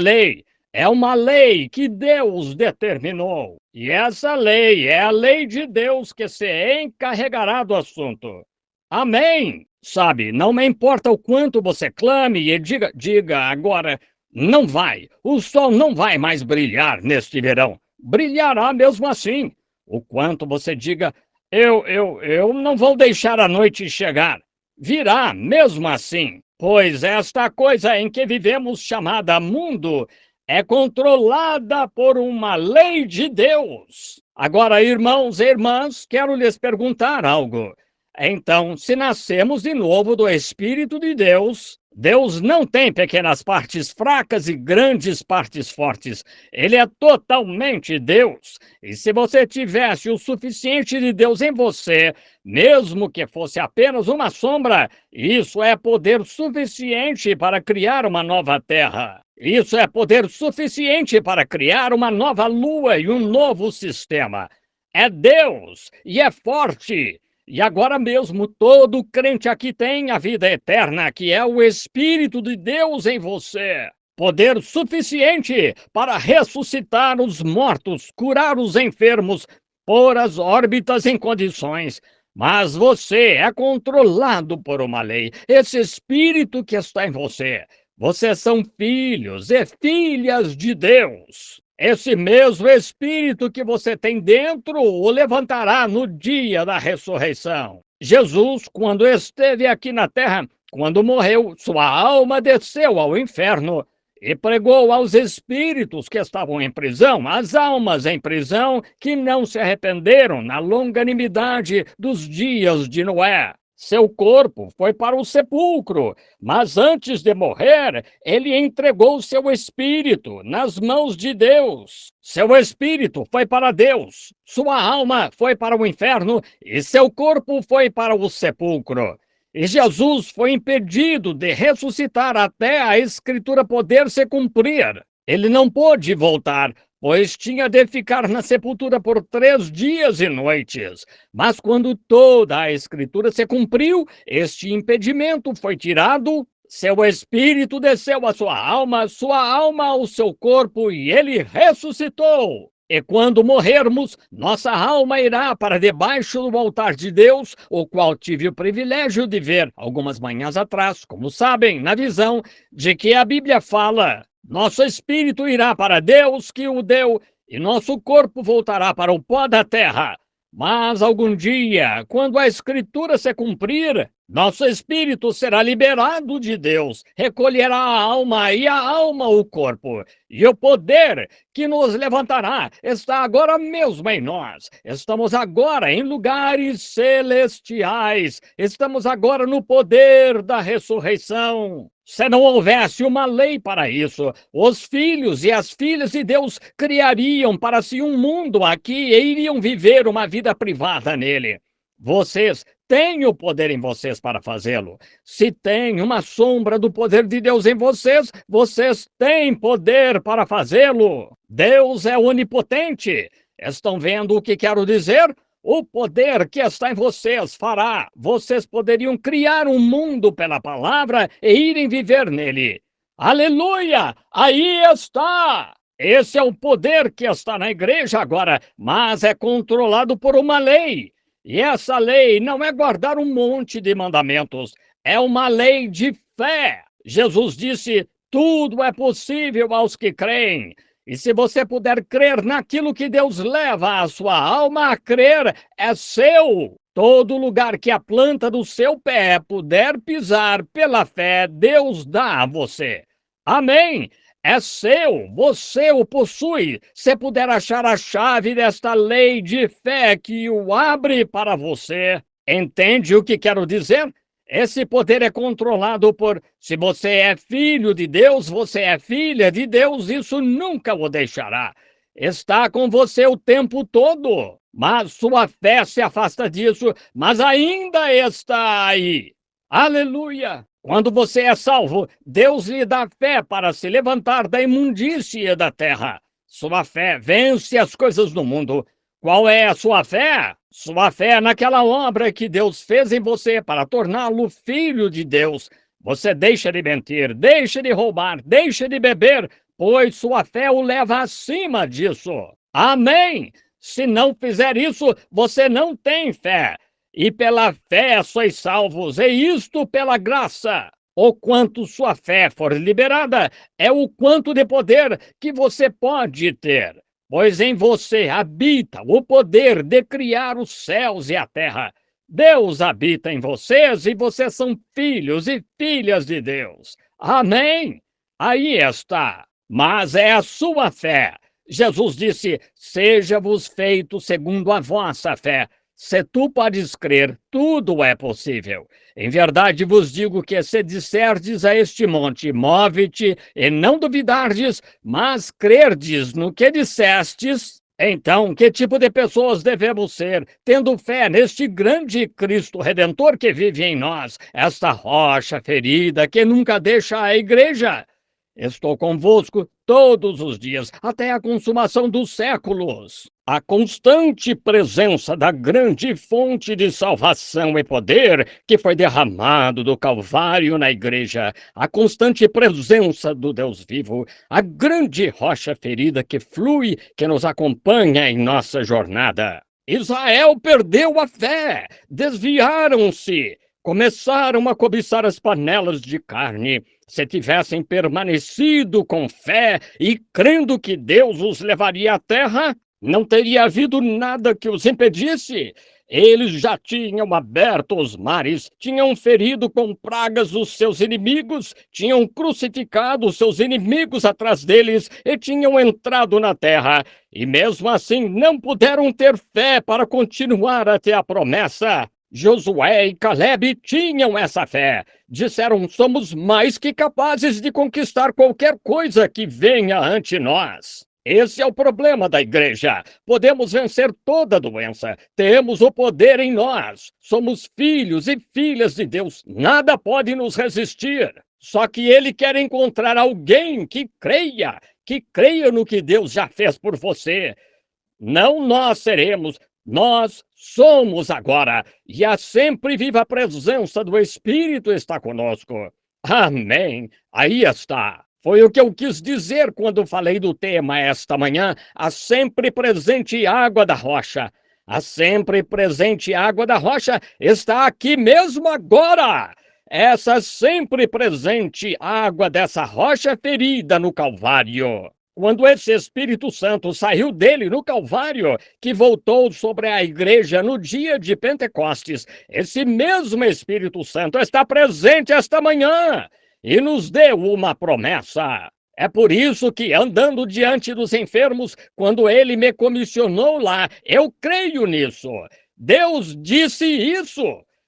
lei que Deus determinou. E essa lei é a lei de Deus que se encarregará do assunto. Amém! Sabe, não me importa o quanto você clame e diga agora, não vai, o sol não vai mais brilhar neste verão. Brilhará mesmo assim. O quanto você diga, eu não vou deixar a noite chegar. Virá mesmo assim. Pois esta coisa em que vivemos, chamada mundo, é controlada por uma lei de Deus. Agora, irmãos e irmãs, quero lhes perguntar algo. Então, se nascemos de novo do Espírito de Deus, Deus não tem pequenas partes fracas e grandes partes fortes. Ele é totalmente Deus. E se você tivesse o suficiente de Deus em você, mesmo que fosse apenas uma sombra, isso é poder suficiente para criar uma nova terra. Isso é poder suficiente para criar uma nova lua e um novo sistema. É Deus e é forte. E agora mesmo todo crente aqui tem a vida eterna, que é o Espírito de Deus em você. Poder suficiente para ressuscitar os mortos, curar os enfermos, pôr as órbitas em condições. Mas você é controlado por uma lei, esse Espírito que está em você. Vocês são filhos e filhas de Deus. Esse mesmo Espírito que você tem dentro o levantará no dia da ressurreição. Jesus, quando esteve aqui na terra, quando morreu, sua alma desceu ao inferno e pregou aos espíritos que estavam em prisão, às almas em prisão que não se arrependeram na longanimidade dos dias de Noé. Seu corpo foi para o sepulcro, mas antes de morrer, ele entregou seu espírito nas mãos de Deus. Seu espírito foi para Deus, sua alma foi para o inferno e seu corpo foi para o sepulcro. E Jesus foi impedido de ressuscitar até a Escritura poder se cumprir. Ele não pôde voltar, pois tinha de ficar na sepultura por 3 dias e noites. Mas quando toda a Escritura se cumpriu, este impedimento foi tirado, seu espírito desceu à sua alma ao seu corpo, e ele ressuscitou. E quando morrermos, nossa alma irá para debaixo do altar de Deus, o qual tive o privilégio de ver algumas manhãs atrás, como sabem, na visão de que a Bíblia fala. Nosso espírito irá para Deus que o deu, e nosso corpo voltará para o pó da terra. Mas algum dia, quando a Escritura se cumprir, nosso espírito será liberado de Deus, recolherá a alma e a alma o corpo. E o poder que nos levantará está agora mesmo em nós. Estamos agora em lugares celestiais. Estamos agora no poder da ressurreição. Se não houvesse uma lei para isso, os filhos e as filhas de Deus criariam para si um mundo aqui e iriam viver uma vida privada nele. Vocês têm o poder em vocês para fazê-lo. Se tem uma sombra do poder de Deus em vocês, vocês têm poder para fazê-lo. Deus é onipotente. Estão vendo o que quero dizer? O poder que está em vocês fará. Vocês poderiam criar um mundo pela palavra e irem viver nele. Aleluia! Aí está! Esse é o poder que está na igreja agora, mas é controlado por uma lei. E essa lei não é guardar um monte de mandamentos. É uma lei de fé. Jesus disse: tudo é possível aos que creem. E se você puder crer naquilo que Deus leva a sua alma a crer, é seu. Todo lugar que a planta do seu pé puder pisar pela fé, Deus dá a você. Amém? É seu, você o possui. Se puder achar a chave desta lei de fé que o abre para você, entende o que quero dizer? Esse poder é controlado por, se você é filho de Deus, você é filha de Deus, isso nunca o deixará. Está com você o tempo todo, mas sua fé se afasta disso, mas ainda está aí. Aleluia! Quando você é salvo, Deus lhe dá fé para se levantar da imundície da terra. Sua fé vence as coisas do mundo. Qual é a sua fé? Sua fé é naquela obra que Deus fez em você para torná-lo filho de Deus. Você deixa de mentir, deixa de roubar, deixa de beber, pois sua fé o leva acima disso. Amém! Se não fizer isso, você não tem fé. E pela fé sois salvos, e isto pela graça. O quanto sua fé for liberada, é o quanto de poder que você pode ter. Pois em você habita o poder de criar os céus e a terra. Deus habita em vocês e vocês são filhos e filhas de Deus. Amém? Aí está. Mas é a sua fé. Jesus disse: seja-vos feito segundo a vossa fé. Se tu podes crer, tudo é possível. Em verdade vos digo que se disserdes a este monte, move-te, e não duvidardes, mas crerdes no que dissestes, então que tipo de pessoas devemos ser, tendo fé neste grande Cristo Redentor que vive em nós, esta rocha ferida que nunca deixa a igreja? Estou convosco todos os dias, até a consumação dos séculos. A constante presença da grande fonte de salvação e poder que foi derramado do Calvário na igreja, a constante presença do Deus vivo, a grande rocha ferida que flui, que nos acompanha em nossa jornada. Israel perdeu a fé, desviaram-se, começaram a cobiçar as panelas de carne. Se tivessem permanecido com fé e crendo que Deus os levaria à terra, não teria havido nada que os impedisse. Eles já tinham aberto os mares, tinham ferido com pragas os seus inimigos, tinham crucificado os seus inimigos atrás deles e tinham entrado na terra. E mesmo assim não puderam ter fé para continuar até a promessa. Josué e Caleb tinham essa fé. Disseram: somos mais que capazes de conquistar qualquer coisa que venha ante nós. Esse é o problema da igreja. Podemos vencer toda doença. Temos o poder em nós. Somos filhos e filhas de Deus. Nada pode nos resistir. Só que Ele quer encontrar alguém que creia no que Deus já fez por você. Não nós seremos, nós somos agora, e a sempre viva presença do Espírito está conosco. Amém. Aí está. Foi o que eu quis dizer quando falei do tema esta manhã, a sempre presente água da rocha. A sempre presente água da rocha está aqui mesmo agora. Essa sempre presente água dessa rocha ferida no Calvário. Quando esse Espírito Santo saiu dele no Calvário, que voltou sobre a igreja no dia de Pentecostes, esse mesmo Espírito Santo está presente esta manhã e nos deu uma promessa. É por isso que, andando diante dos enfermos, quando ele me comissionou lá, eu creio nisso. Deus disse isso.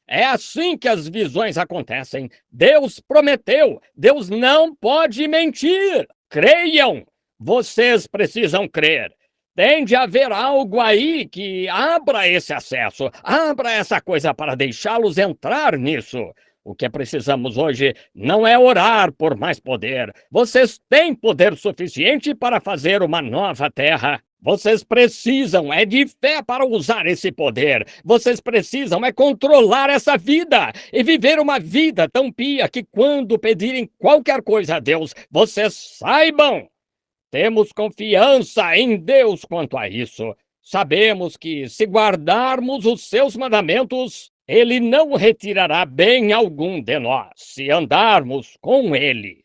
É assim que as visões acontecem. Deus prometeu. Deus não pode mentir. Creiam. Vocês precisam crer. Tem de haver algo aí que abra esse acesso, abra essa coisa para deixá-los entrar nisso. O que precisamos hoje não é orar por mais poder. Vocês têm poder suficiente para fazer uma nova terra. Vocês precisam de fé para usar esse poder. Vocês precisam controlar essa vida e viver uma vida tão pia que quando pedirem qualquer coisa a Deus, vocês saibam. Temos confiança em Deus quanto a isso. Sabemos que, se guardarmos os seus mandamentos, Ele não retirará bem algum de nós, se andarmos com ele.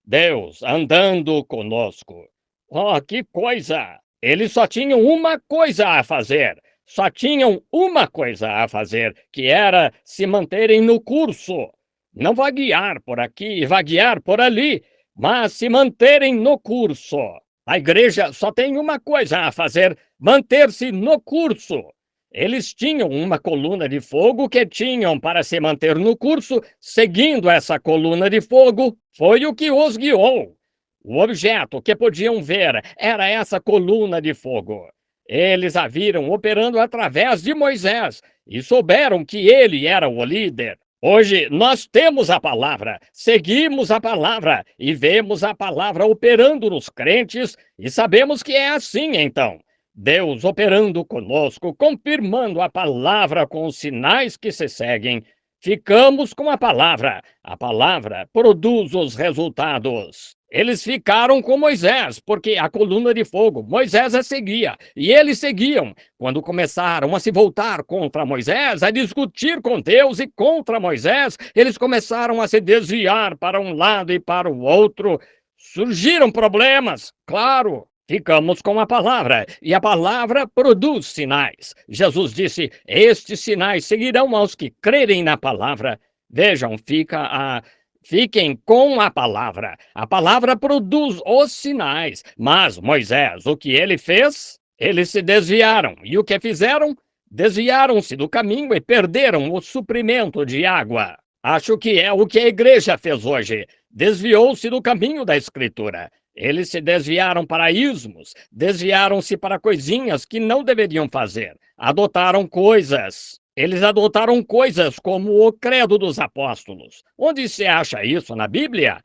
Deus andando conosco. Oh, que coisa! Eles só tinham uma coisa a fazer. Só tinham uma coisa a fazer, que era se manterem no curso. Não vaguear por aqui, vaguear por ali, mas se manterem no curso. A igreja só tem uma coisa a fazer: manter-se no curso. Eles tinham uma coluna de fogo que tinham para se manter no curso, seguindo essa coluna de fogo, foi o que os guiou. O objeto que podiam ver era essa coluna de fogo. Eles a viram operando através de Moisés e souberam que ele era o líder. Hoje nós temos a palavra, seguimos a palavra e vemos a palavra operando nos crentes e sabemos que é assim então. Deus operando conosco, confirmando a palavra com os sinais que se seguem. Ficamos com a palavra produz os resultados. Eles ficaram com Moisés, porque a coluna de fogo, Moisés a seguia, e eles seguiam. Quando começaram a se voltar contra Moisés, a discutir com Deus e contra Moisés, eles começaram a se desviar para um lado e para o outro. Surgiram problemas, claro. Ficamos com a palavra, e a palavra produz sinais. Jesus disse: estes sinais seguirão aos que crerem na palavra. Vejam, fiquem com a palavra. A palavra produz os sinais. Mas Moisés, o que ele fez? Eles se desviaram. E o que fizeram? Desviaram-se do caminho e perderam o suprimento de água. Acho que é o que a igreja fez hoje. Desviou-se do caminho da Escritura. Eles se desviaram para ismos, desviaram-se para coisinhas que não deveriam fazer. Adotaram coisas. Eles adotaram coisas como o credo dos apóstolos. Onde se acha isso na Bíblia?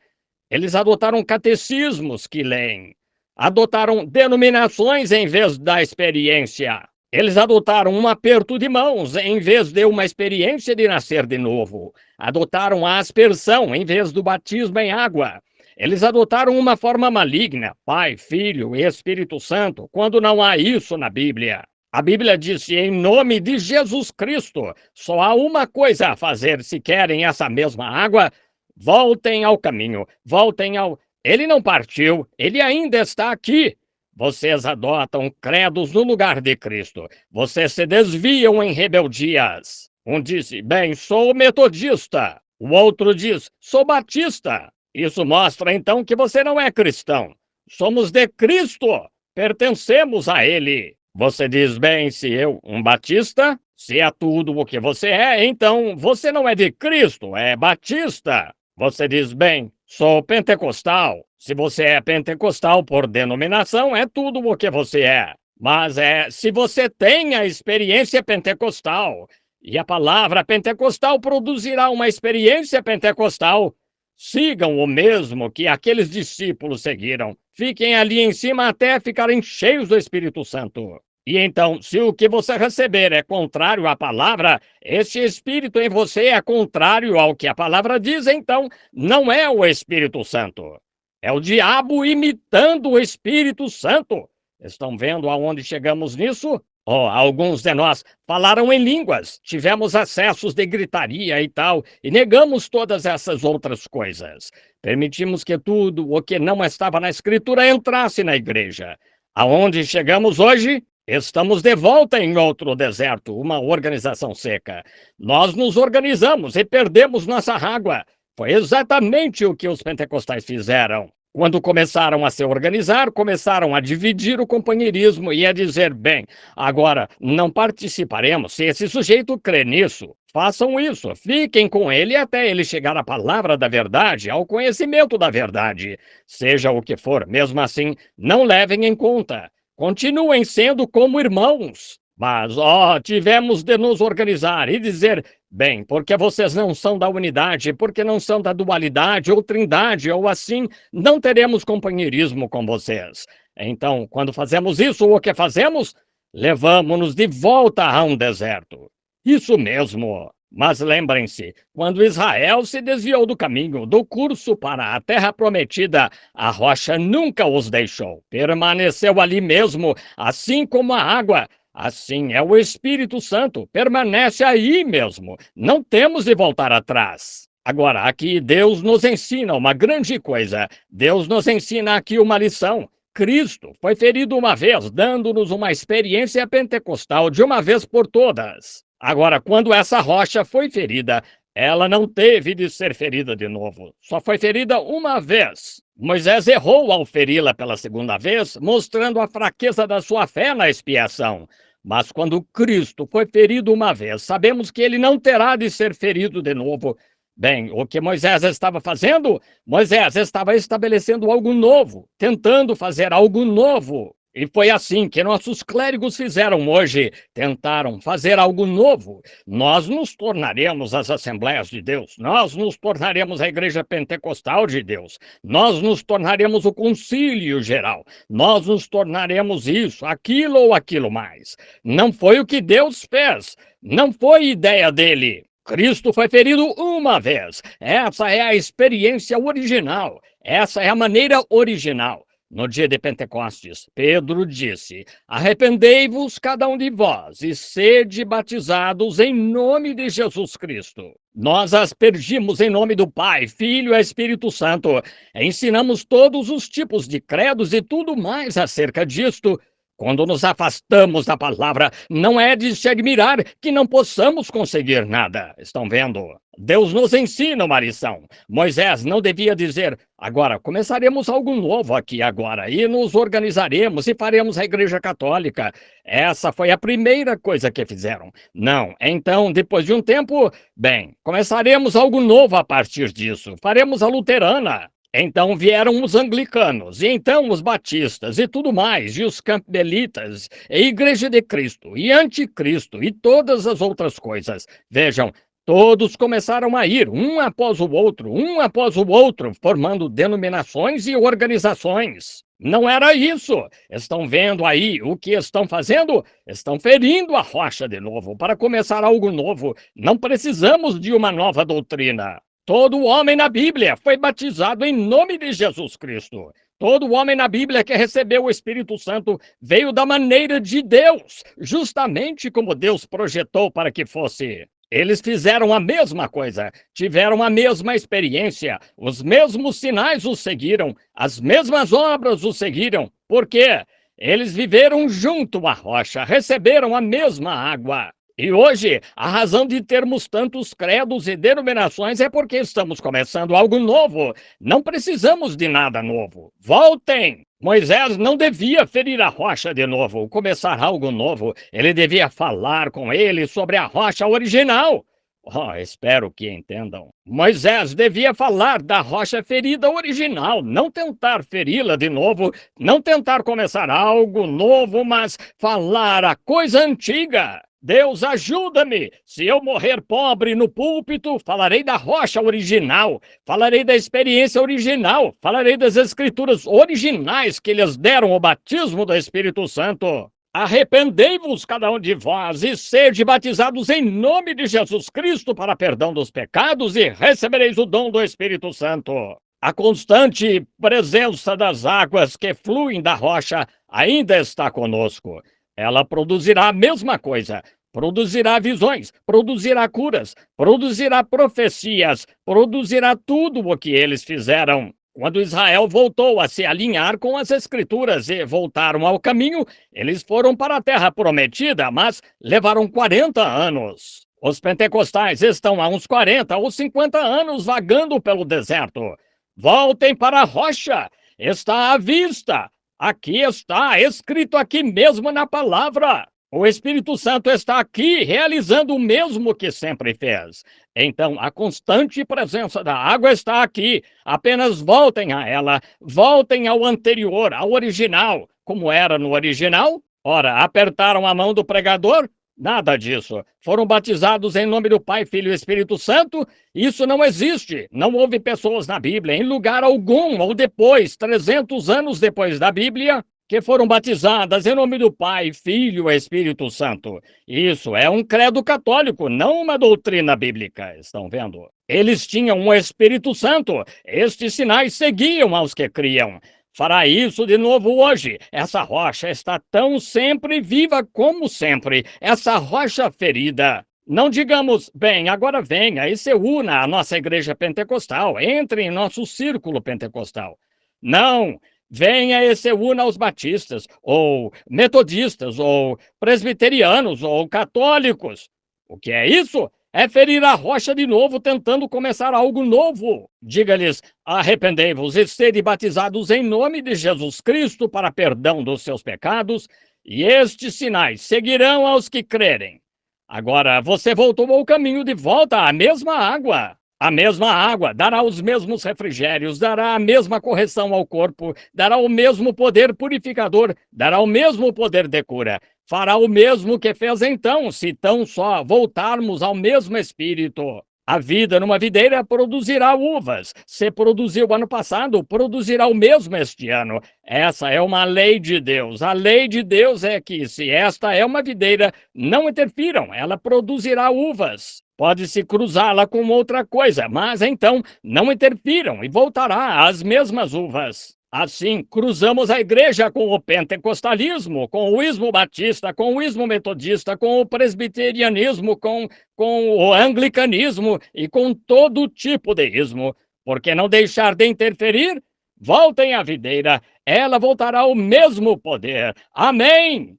Eles adotaram catecismos que leem. Adotaram denominações em vez da experiência. Eles adotaram um aperto de mãos em vez de uma experiência de nascer de novo. Adotaram a aspersão em vez do batismo em água. Eles adotaram uma forma maligna, Pai, Filho e Espírito Santo, quando não há isso na Bíblia. A Bíblia disse: em nome de Jesus Cristo, só há uma coisa a fazer se querem essa mesma água: voltem ao caminho, voltem ao... Ele não partiu, ele ainda está aqui. Vocês adotam credos no lugar de Cristo. Vocês se desviam em rebeldias. Um disse: bem, sou metodista. O outro diz: sou batista. Isso mostra, então, que você não é cristão. Somos de Cristo, pertencemos a Ele. Você diz: bem, se eu, um batista, se é tudo o que você é, então você não é de Cristo, é batista. Você diz: bem, sou pentecostal. Se você é pentecostal por denominação, é tudo o que você é. Mas se você tem a experiência pentecostal, e a palavra pentecostal produzirá uma experiência pentecostal, sigam o mesmo que aqueles discípulos seguiram. Fiquem ali em cima até ficarem cheios do Espírito Santo. E então, se o que você receber é contrário à palavra, esse Espírito em você é contrário ao que a palavra diz, então não é o Espírito Santo. É o diabo imitando o Espírito Santo. Estão vendo aonde chegamos nisso? Oh, alguns de nós falaram em línguas, tivemos acessos de gritaria e tal, e negamos todas essas outras coisas. Permitimos que tudo o que não estava na Escritura entrasse na igreja. Aonde chegamos hoje? Estamos de volta em outro deserto, uma organização seca. Nós nos organizamos e perdemos nossa água. Foi exatamente o que os pentecostais fizeram. Quando começaram a se organizar, começaram a dividir o companheirismo e a dizer: bem, agora não participaremos se esse sujeito crê nisso. Façam isso, fiquem com ele até ele chegar à palavra da verdade, ao conhecimento da verdade. Seja o que for, mesmo assim, não levem em conta. Continuem sendo como irmãos. Mas, tivemos de nos organizar e dizer: bem, porque vocês não são da unidade, porque não são da dualidade ou trindade ou assim, não teremos companheirismo com vocês. Então, quando fazemos isso, o que fazemos? Levamos-nos de volta a um deserto. Isso mesmo. Mas lembrem-se, quando Israel se desviou do caminho, do curso para a terra prometida, a rocha nunca os deixou. Permaneceu ali mesmo, assim como a água. Assim é o Espírito Santo, permanece aí mesmo. Não temos de voltar atrás. Agora, aqui Deus nos ensina uma grande coisa. Deus nos ensina aqui uma lição. Cristo foi ferido uma vez, dando-nos uma experiência pentecostal de uma vez por todas. Agora, quando essa rocha foi ferida, ela não teve de ser ferida de novo. Só foi ferida uma vez. Moisés errou ao feri-la pela segunda vez, mostrando a fraqueza da sua fé na expiação. Mas quando Cristo foi ferido uma vez, sabemos que ele não terá de ser ferido de novo. Bem, o que Moisés estava fazendo? Moisés estava estabelecendo algo novo, tentando fazer algo novo. E foi assim que nossos clérigos fizeram hoje, tentaram fazer algo novo. Nós nos tornaremos as Assembleias de Deus, nós nos tornaremos a Igreja Pentecostal de Deus, nós nos tornaremos o Concílio Geral, nós nos tornaremos isso, aquilo ou aquilo mais. Não foi o que Deus fez, não foi ideia dele. Cristo foi ferido uma vez. Essa é a experiência original. Essa é a maneira original. No dia de Pentecostes, Pedro disse: arrependei-vos cada um de vós e sede batizados em nome de Jesus Cristo. Nós aspergimos em nome do Pai, Filho e Espírito Santo. Ensinamos todos os tipos de credos e tudo mais acerca disto. Quando nos afastamos da palavra, não é de se admirar que não possamos conseguir nada. Estão vendo? Deus nos ensina uma lição. Moisés não devia dizer: agora começaremos algo novo aqui agora e nos organizaremos e faremos a Igreja Católica. Essa foi a primeira coisa que fizeram. Não, então, depois de um tempo, bem, começaremos algo novo a partir disso. Faremos a luterana. Então vieram os anglicanos, e então os batistas, e tudo mais, e os campbelitas, e Igreja de Cristo, e Anticristo, e todas as outras coisas. Vejam, todos começaram a ir, um após o outro, formando denominações e organizações. Não era isso. Estão vendo aí o que estão fazendo? Estão ferindo a rocha de novo, para começar algo novo. Não precisamos de uma nova doutrina. Todo homem na Bíblia foi batizado em nome de Jesus Cristo. Todo homem na Bíblia que recebeu o Espírito Santo veio da maneira de Deus, justamente como Deus projetou para que fosse. Eles fizeram a mesma coisa, tiveram a mesma experiência, os mesmos sinais os seguiram, as mesmas obras os seguiram. Por quê? Eles viveram junto à rocha, receberam a mesma água. E hoje, a razão de termos tantos credos e denominações é porque estamos começando algo novo. Não precisamos de nada novo. Voltem! Moisés não devia ferir a rocha de novo, começar algo novo. Ele devia falar com ele sobre a rocha original. Oh, espero que entendam. Moisés devia falar da rocha ferida original, não tentar feri-la de novo, não tentar começar algo novo, mas falar a coisa antiga. Deus, ajuda-me! Se eu morrer pobre no púlpito, falarei da rocha original, falarei da experiência original, falarei das escrituras originais que lhes deram o batismo do Espírito Santo. Arrependei-vos cada um de vós e sede batizados em nome de Jesus Cristo para perdão dos pecados e recebereis o dom do Espírito Santo. A constante presença das águas que fluem da rocha ainda está conosco. Ela produzirá a mesma coisa, produzirá visões, produzirá curas, produzirá profecias, produzirá tudo o que eles fizeram. Quando Israel voltou a se alinhar com as Escrituras e voltaram ao caminho, eles foram para a terra prometida, mas levaram 40 anos. Os pentecostais estão há uns 40 ou 50 anos vagando pelo deserto. Voltem para a rocha, está à vista. Aqui está, escrito aqui mesmo na palavra. O Espírito Santo está aqui, realizando o mesmo que sempre fez. Então, a constante presença da água está aqui. Apenas voltem a ela, voltem ao anterior, ao original. Como era no original? Ora, apertaram a mão do pregador? Nada disso. Foram batizados em nome do Pai, Filho e Espírito Santo? Isso não existe. Não houve pessoas na Bíblia, em lugar algum, ou depois, 300 anos depois da Bíblia, que foram batizadas em nome do Pai, Filho e Espírito Santo. Isso é um credo católico, não uma doutrina bíblica. Estão vendo? Eles tinham um Espírito Santo. Estes sinais seguiam aos que criam. Fará isso de novo hoje. Essa rocha está tão sempre viva como sempre. Essa rocha ferida. Não digamos, bem, agora venha e se una à nossa igreja pentecostal, entre em nosso círculo pentecostal. Não, venha e se una aos batistas, ou metodistas, ou presbiterianos, ou católicos. O que é isso? É ferir a rocha de novo, tentando começar algo novo. Diga-lhes: arrependei-vos e sede batizados em nome de Jesus Cristo para perdão dos seus pecados, e estes sinais seguirão aos que crerem. Agora você voltou ao caminho de volta à mesma água. A mesma água dará os mesmos refrigérios, dará a mesma correção ao corpo, dará o mesmo poder purificador, dará o mesmo poder de cura. Fará o mesmo que fez então, se tão só voltarmos ao mesmo Espírito. A vida numa videira produzirá uvas. Se produziu ano passado, produzirá o mesmo este ano. Essa é uma lei de Deus. A lei de Deus é que, se esta é uma videira, não interfiram, ela produzirá uvas. Pode-se cruzá-la com outra coisa, mas então não interfiram e voltará às mesmas uvas. Assim, cruzamos a igreja com o pentecostalismo, com o ismo batista, com o ismo metodista, com o presbiterianismo, com o anglicanismo e com todo tipo de ismo. Por que não deixar de interferir? Voltem à videira, ela voltará ao mesmo poder. Amém!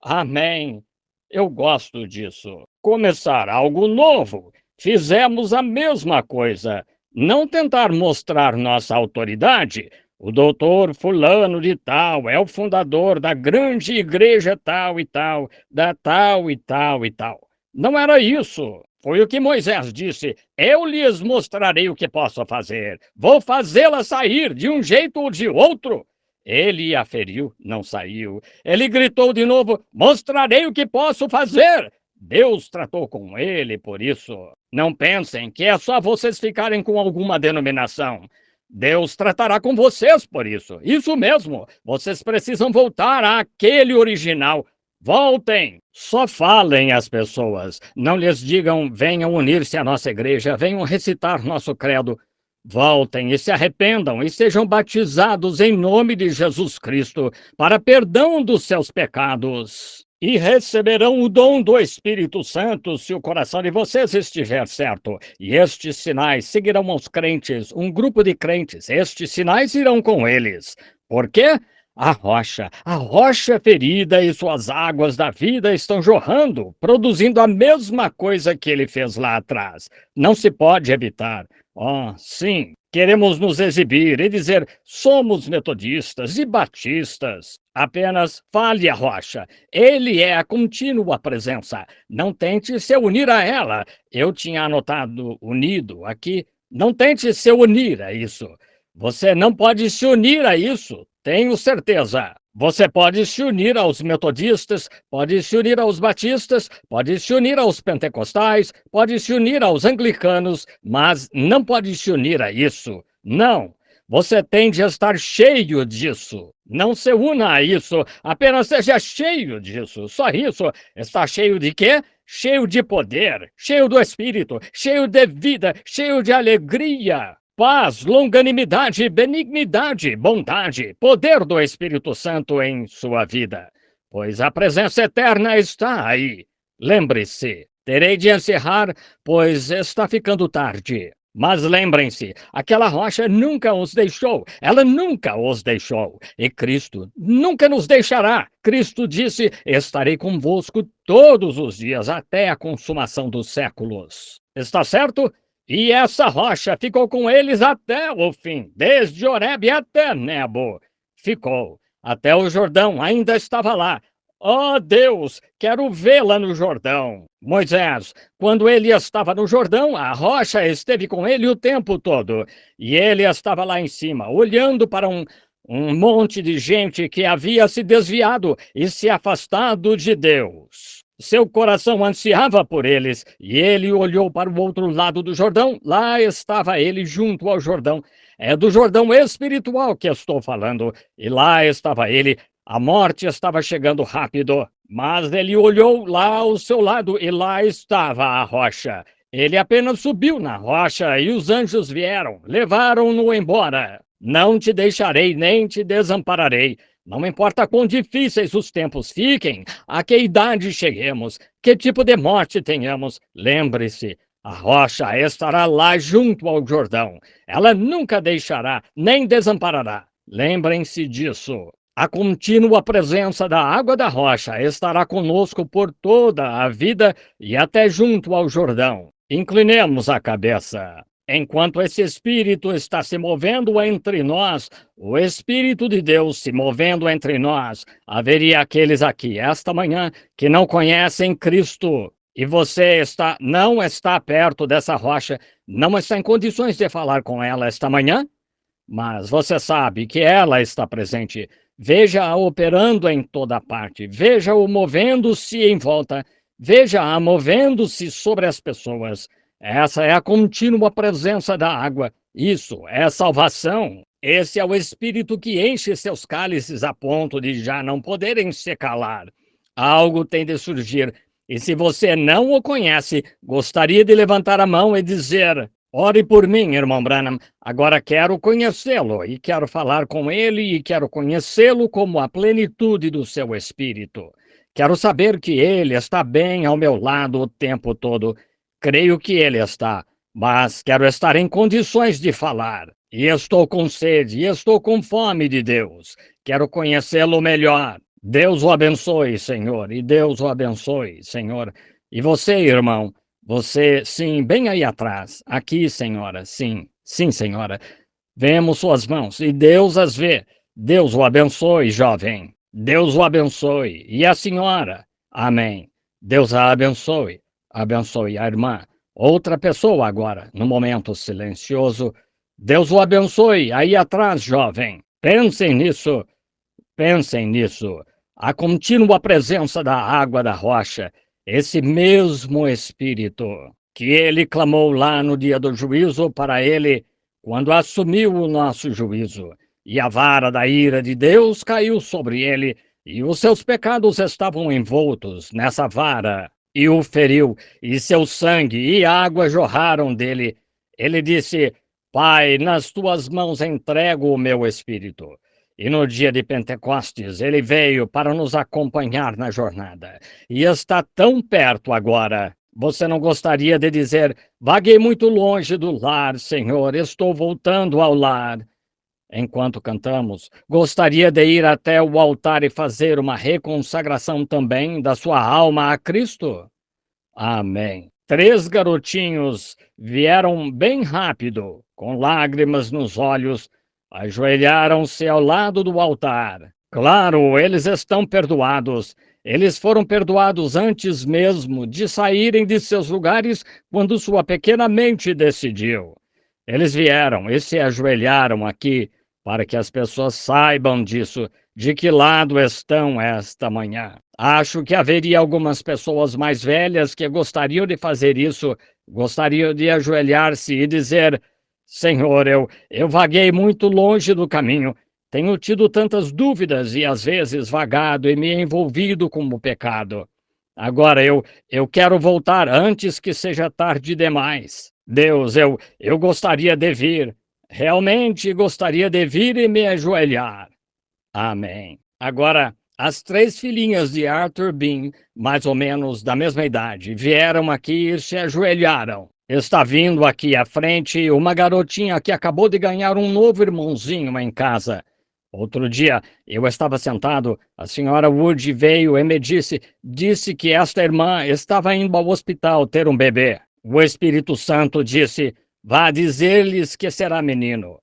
Amém! Eu gosto disso. Começar algo novo. Fizemos a mesma coisa. Não tentar mostrar nossa autoridade. O doutor fulano de tal é o fundador da grande igreja tal e tal, da tal e tal e tal. Não era isso. Foi o que Moisés disse: eu lhes mostrarei o que posso fazer. Vou fazê-la sair de um jeito ou de outro. Ele a feriu, não saiu. Ele gritou de novo: mostrarei o que posso fazer. Deus tratou com ele por isso. Não pensem que é só vocês ficarem com alguma denominação. Deus tratará com vocês por isso. Isso mesmo. Vocês precisam voltar àquele original. Voltem. Só falem às pessoas. Não lhes digam: venham unir-se à nossa igreja, venham recitar nosso credo. Voltem e se arrependam e sejam batizados em nome de Jesus Cristo para perdão dos seus pecados. E receberão o dom do Espírito Santo se o coração de vocês estiver certo. E estes sinais seguirão aos crentes, um grupo de crentes. Estes sinais irão com eles. Por quê? A rocha ferida e suas águas da vida estão jorrando, produzindo a mesma coisa que ele fez lá atrás. Não se pode evitar. Oh, sim, queremos nos exibir e dizer: somos metodistas e batistas. Apenas fale a rocha. Ele é a contínua presença. Não tente se unir a ela. Eu tinha anotado unido aqui. Não tente se unir a isso. Você não pode se unir a isso, tenho certeza. Você pode se unir aos metodistas, pode se unir aos batistas, pode se unir aos pentecostais, pode se unir aos anglicanos, mas não pode se unir a isso. Não. Você tem de estar cheio disso. Não se una a isso, apenas seja cheio disso. Só isso. Está cheio de quê? Cheio de poder, cheio do Espírito, cheio de vida, cheio de alegria. Paz, longanimidade, benignidade, bondade, poder do Espírito Santo em sua vida. Pois a presença eterna está aí. Lembre-se, terei de encerrar, pois está ficando tarde. Mas lembrem-se, aquela rocha nunca os deixou, ela nunca os deixou. E Cristo nunca nos deixará. Cristo disse: estarei convosco todos os dias até a consumação dos séculos. Está certo? E essa rocha ficou com eles até o fim, desde Horebe até Nebo. Ficou. Até o Jordão ainda estava lá. Oh, Deus, quero vê-la no Jordão. Moisés, quando ele estava no Jordão, a rocha esteve com ele o tempo todo. E ele estava lá em cima, olhando para um monte de gente que havia se desviado e se afastado de Deus. Seu coração ansiava por eles, e ele olhou para o outro lado do Jordão. Lá estava ele junto ao Jordão. É do Jordão espiritual que estou falando. E lá estava ele. A morte estava chegando rápido, mas ele olhou lá ao seu lado e lá estava a rocha. Ele apenas subiu na rocha e os anjos vieram, levaram-no embora. Não te deixarei nem te desampararei. Não importa quão difíceis os tempos fiquem, a que idade cheguemos, que tipo de morte tenhamos, lembre-se, a rocha estará lá junto ao Jordão. Ela nunca deixará nem desamparará. Lembrem-se disso. A contínua presença da água da rocha estará conosco por toda a vida e até junto ao Jordão. Inclinemos a cabeça. Enquanto esse Espírito está se movendo entre nós, o Espírito de Deus se movendo entre nós, haveria aqueles aqui esta manhã que não conhecem Cristo. E você não está perto dessa rocha, não está em condições de falar com ela esta manhã? Mas você sabe que ela está presente. Veja-a operando em toda parte, veja-o movendo-se em volta, veja-a movendo-se sobre as pessoas. Essa é a contínua presença da água. Isso é salvação. Esse é o Espírito que enche seus cálices a ponto de já não poderem se calar. Algo tem de surgir. E se você não o conhece, gostaria de levantar a mão e dizer: ore por mim, irmão Branham. Agora quero conhecê-lo e quero falar com ele e quero conhecê-lo como a plenitude do seu Espírito. Quero saber que ele está bem ao meu lado o tempo todo. Creio que ele está, mas quero estar em condições de falar. E estou com sede, e estou com fome de Deus. Quero conhecê-lo melhor. Deus o abençoe, Senhor, e Deus o abençoe, Senhor. E você, irmão, você, sim, bem aí atrás. Aqui, senhora, sim, sim, senhora. Vemos suas mãos, e Deus as vê. Deus o abençoe, jovem. Deus o abençoe. E a senhora? Amém. Deus a abençoe. Abençoe a irmã. Outra pessoa agora, no momento silencioso. Deus o abençoe. Aí atrás, jovem. Pensem nisso. Pensem nisso. A contínua presença da água da rocha, esse mesmo Espírito que ele clamou lá no dia do juízo para ele, quando assumiu o nosso juízo, e a vara da ira de Deus caiu sobre ele, e os seus pecados estavam envoltos nessa vara, e o feriu, e seu sangue e água jorraram dele. Ele disse: Pai, nas tuas mãos entrego o meu espírito. E no dia de Pentecostes, ele veio para nos acompanhar na jornada. E está tão perto agora. Você não gostaria de dizer: vaguei muito longe do lar, Senhor, estou voltando ao lar. Enquanto cantamos, gostaria de ir até o altar e fazer uma reconsagração também da sua alma a Cristo? Amém. 3 garotinhos vieram bem rápido, com lágrimas nos olhos, ajoelharam-se ao lado do altar. Claro, eles estão perdoados. Eles foram perdoados antes mesmo de saírem de seus lugares quando sua pequena mente decidiu. Eles vieram e se ajoelharam aqui para que as pessoas saibam disso, de que lado estão esta manhã. Acho que haveria algumas pessoas mais velhas que gostariam de fazer isso, gostariam de ajoelhar-se e dizer: Senhor, eu vaguei muito longe do caminho. Tenho tido tantas dúvidas e às vezes vagado e me envolvido com o pecado. Agora eu quero voltar antes que seja tarde demais. Deus, eu gostaria de vir. Realmente gostaria de vir e me ajoelhar. Amém. Agora, as 3 filhinhas de Arthur Bean, mais ou menos da mesma idade, vieram aqui e se ajoelharam. Está vindo aqui à frente uma garotinha que acabou de ganhar um novo irmãozinho em casa. Outro dia, eu estava sentado, a senhora Wood veio e me disse que esta irmã estava indo ao hospital ter um bebê. O Espírito Santo disse: vá dizer-lhes que será menino.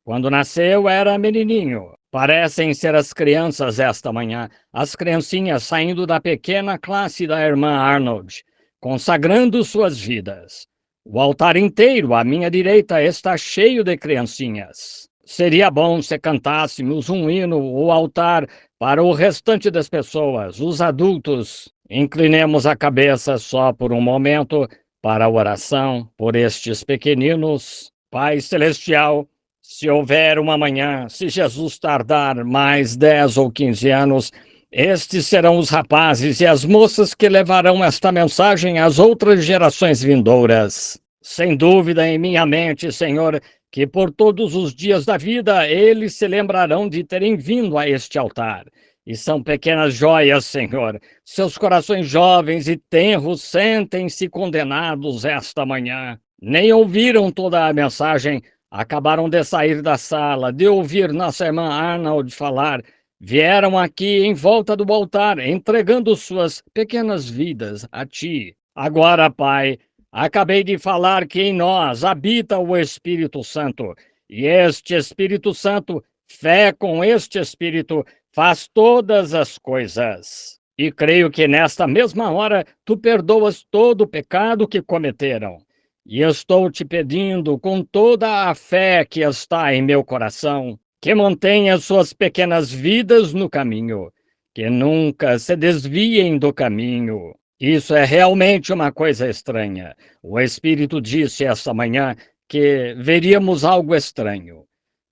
Quando nasceu, era menininho. Parecem ser as crianças esta manhã, as criancinhas saindo da pequena classe da irmã Arnold, consagrando suas vidas. O altar inteiro à minha direita está cheio de criancinhas. Seria bom se cantássemos um hino ou altar para o restante das pessoas, os adultos. Inclinemos a cabeça só por um momento para a oração por estes pequeninos. Pai Celestial, se houver uma manhã, se Jesus tardar mais 10 ou 15 anos, estes serão os rapazes e as moças que levarão esta mensagem às outras gerações vindouras. Sem dúvida em minha mente, Senhor, que por todos os dias da vida eles se lembrarão de terem vindo a este altar. E são pequenas joias, Senhor. Seus corações jovens e tenros sentem-se condenados esta manhã. Nem ouviram toda a mensagem, acabaram de sair da sala, de ouvir nossa irmã Arnold falar. Vieram aqui em volta do altar, entregando suas pequenas vidas a Ti. Agora, Pai, acabei de falar que em nós habita o Espírito Santo. E este Espírito Santo, fé com este Espírito, faz todas as coisas. E creio que nesta mesma hora tu perdoas todo o pecado que cometeram. E estou te pedindo com toda a fé que está em meu coração, que mantenha suas pequenas vidas no caminho, que nunca se desviem do caminho. Isso é realmente uma coisa estranha. O Espírito disse esta manhã que veríamos algo estranho.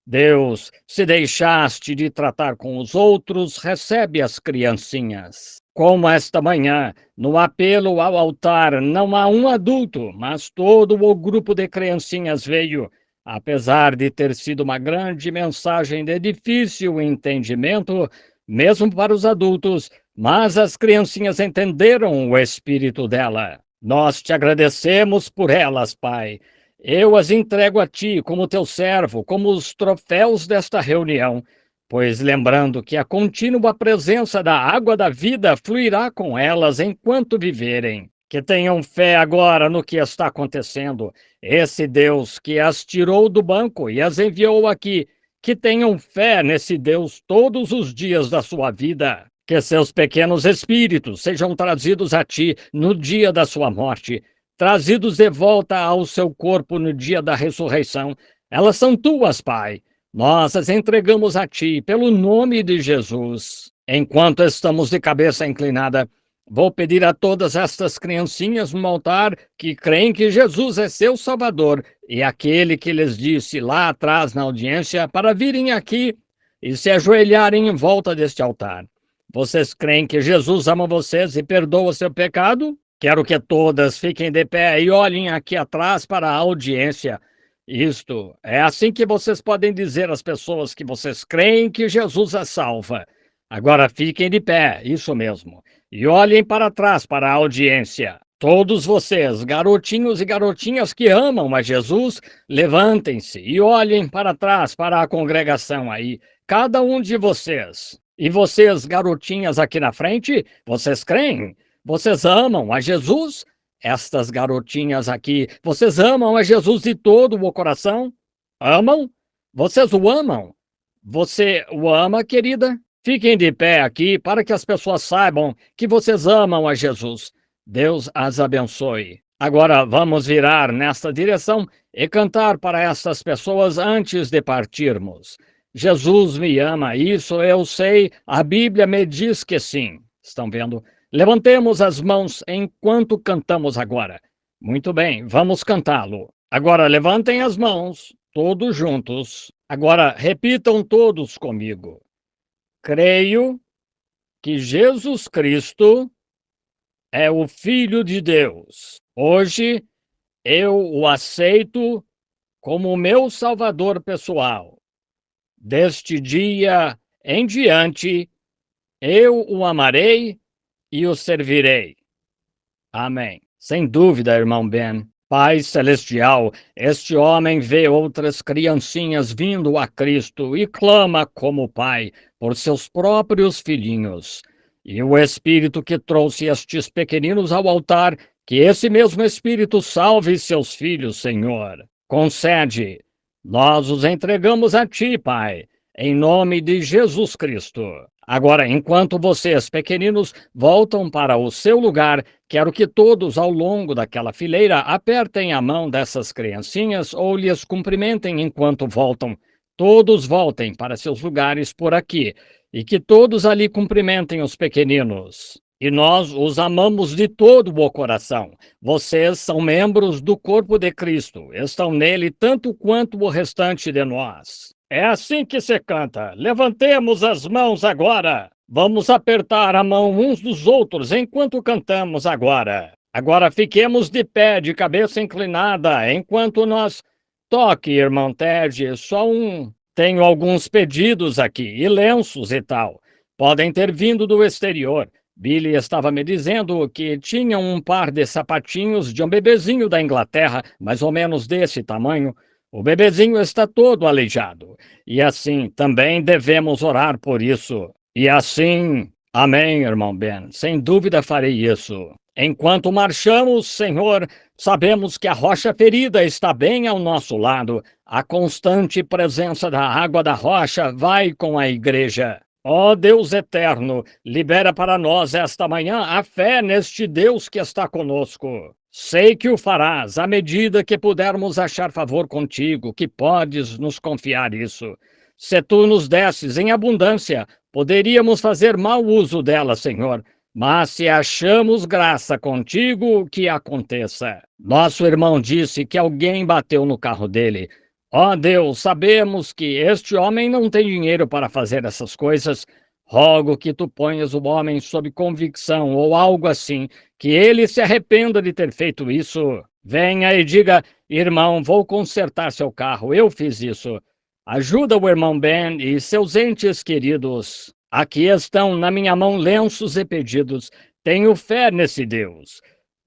Deus, se deixaste de tratar com os outros, recebe as criancinhas. Como esta manhã, no apelo ao altar, não há um adulto, mas todo o grupo de criancinhas veio, apesar de ter sido uma grande mensagem de difícil entendimento, mesmo para os adultos, mas as criancinhas entenderam o espírito dela. Nós te agradecemos por elas, Pai. Eu as entrego a ti como teu servo, como os troféus desta reunião, pois lembrando que a contínua presença da água da vida fluirá com elas enquanto viverem. Que tenham fé agora no que está acontecendo. Esse Deus que as tirou do banco e as enviou aqui, que tenham fé nesse Deus todos os dias da sua vida. Que seus pequenos espíritos sejam trazidos a ti no dia da sua morte, trazidos de volta ao seu corpo no dia da ressurreição. Elas são tuas, Pai. Nós as entregamos a ti, pelo nome de Jesus. Enquanto estamos de cabeça inclinada, vou pedir a todas estas criancinhas no altar que creem que Jesus é seu Salvador e aquele que lhes disse lá atrás na audiência para virem aqui e se ajoelharem em volta deste altar. Vocês creem que Jesus ama vocês e perdoa seu pecado? Quero que todas fiquem de pé e olhem aqui atrás para a audiência. Isto é assim que vocês podem dizer às pessoas que vocês creem que Jesus as salva. Agora fiquem de pé, isso mesmo, e olhem para trás para a audiência. Todos vocês, garotinhos e garotinhas que amam a Jesus, levantem-se e olhem para trás para a congregação aí, cada um de vocês. E vocês, garotinhas aqui na frente, vocês creem? Vocês amam a Jesus? Estas garotinhas aqui, vocês amam a Jesus de todo o coração? Amam? Vocês o amam? Você o ama, querida? Fiquem de pé aqui para que as pessoas saibam que vocês amam a Jesus. Deus as abençoe. Agora vamos virar nesta direção e cantar para essas pessoas antes de partirmos. Jesus me ama, isso eu sei, a Bíblia me diz que sim. Estão vendo? Levantemos as mãos enquanto cantamos agora. Muito bem, vamos cantá-lo. Agora levantem as mãos, todos juntos. Agora repitam todos comigo. Creio que Jesus Cristo é o Filho de Deus. Hoje eu o aceito como meu Salvador pessoal. Deste dia em diante, eu o amarei e o servirei. Amém. Sem dúvida, irmão Ben. Pai Celestial, este homem vê outras criancinhas vindo a Cristo e clama como Pai por seus próprios filhinhos. E o Espírito que trouxe estes pequeninos ao altar, que esse mesmo Espírito salve seus filhos, Senhor. Concede. Nós os entregamos a Ti, Pai, em nome de Jesus Cristo. Agora, enquanto vocês, pequeninos, voltam para o seu lugar, quero que todos ao longo daquela fileira apertem a mão dessas criancinhas ou lhes cumprimentem enquanto voltam. Todos voltem para seus lugares por aqui e que todos ali cumprimentem os pequeninos. E nós os amamos de todo o coração. Vocês são membros do corpo de Cristo, estão nele tanto quanto o restante de nós. É assim que se canta. Levantemos as mãos agora. Vamos apertar a mão uns dos outros enquanto cantamos agora. Agora fiquemos de pé, de cabeça inclinada, enquanto nós Toque, irmão Ted, Tenho alguns pedidos aqui, e lenços e tal. Podem ter vindo do exterior. Billy estava me dizendo que tinha um par de sapatinhos de um bebezinho da Inglaterra, mais ou menos desse tamanho. O bebezinho está todo aleijado. E assim, também devemos orar por isso. E assim, amém, irmão Ben. Sem dúvida farei isso. Enquanto marchamos, Senhor, sabemos que a rocha ferida está bem ao nosso lado. A constante presença da água da rocha vai com a igreja. Ó Deus eterno, libera para nós esta manhã a fé neste Deus que está conosco. Sei que o farás à medida que pudermos achar favor contigo, que podes nos confiar isso. Se tu nos desses em abundância, poderíamos fazer mau uso dela, Senhor. Mas se achamos graça contigo, que aconteça. Nosso irmão disse que alguém bateu no carro dele. Ó Deus, sabemos que este homem não tem dinheiro para fazer essas coisas. Rogo que tu ponhas o homem sob convicção ou algo assim, que ele se arrependa de ter feito isso. Venha e diga, irmão, vou consertar seu carro, eu fiz isso. Ajuda o irmão Ben e seus entes queridos. Aqui estão na minha mão lenços e pedidos. Tenho fé nesse Deus.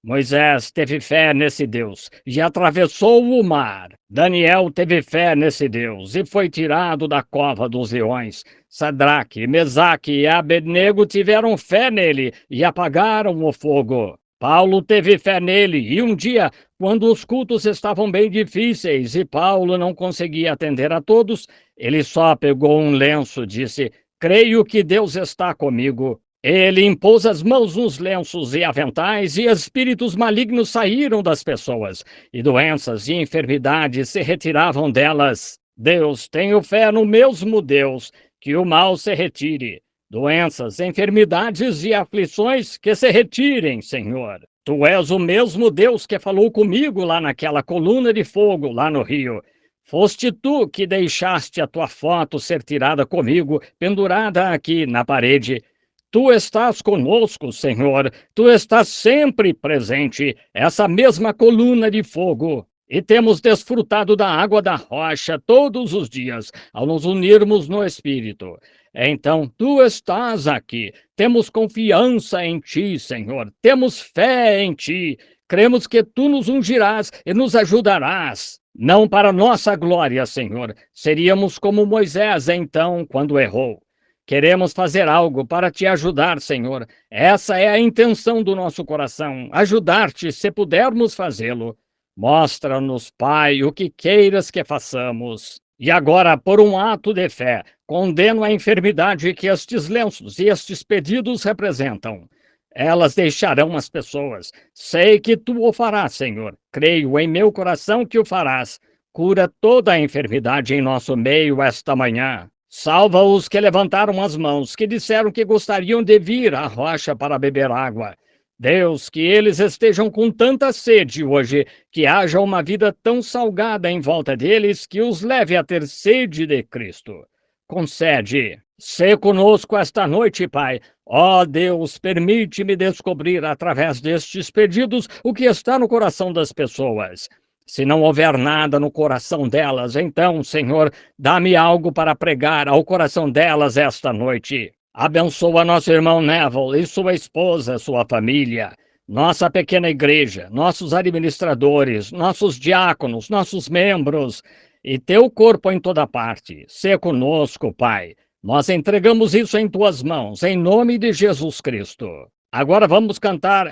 Moisés teve fé nesse Deus e atravessou o mar. Daniel teve fé nesse Deus e foi tirado da cova dos leões. Sadraque, Mesaque e Abednego tiveram fé nele e apagaram o fogo. Paulo teve fé nele e um dia, quando os cultos estavam bem difíceis e Paulo não conseguia atender a todos, ele só pegou um lenço e disse: creio que Deus está comigo. Ele impôs as mãos nos lenços e aventais, e espíritos malignos saíram das pessoas, e doenças e enfermidades se retiravam delas. Deus, tenho fé no mesmo Deus, que o mal se retire. Doenças, enfermidades e aflições que se retirem, Senhor. Tu és o mesmo Deus que falou comigo lá naquela coluna de fogo, lá no rio. Foste tu que deixaste a tua foto ser tirada comigo, pendurada aqui na parede. Tu estás conosco, Senhor, tu estás sempre presente, essa mesma coluna de fogo. E temos desfrutado da água da rocha todos os dias, ao nos unirmos no Espírito. Então, tu estás aqui, temos confiança em ti, Senhor, temos fé em ti, cremos que tu nos ungirás e nos ajudarás. Não para nossa glória, Senhor, seríamos como Moisés, então, quando errou. Queremos fazer algo para te ajudar, Senhor. Essa é a intenção do nosso coração, ajudar-te se pudermos fazê-lo. Mostra-nos, Pai, o que queiras que façamos. E agora, por um ato de fé, condeno a enfermidade que estes lenços e estes pedidos representam. Elas deixarão as pessoas. Sei que tu o farás, Senhor. Creio em meu coração que o farás. Cura toda a enfermidade em nosso meio esta manhã. Salva os que levantaram as mãos, que disseram que gostariam de vir à rocha para beber água. Deus, que eles estejam com tanta sede hoje, que haja uma vida tão salgada em volta deles que os leve a ter sede de Cristo. Concede. Sê conosco esta noite, Pai. Ó Deus, permite-me descobrir através destes pedidos o que está no coração das pessoas. Se não houver nada no coração delas, então, Senhor, dá-me algo para pregar ao coração delas esta noite. Abençoa nosso irmão Neville e sua esposa, sua família, nossa pequena igreja, nossos administradores, nossos diáconos, nossos membros e teu corpo em toda parte. Sê conosco, Pai. Nós entregamos isso em tuas mãos, em nome de Jesus Cristo. Agora vamos cantar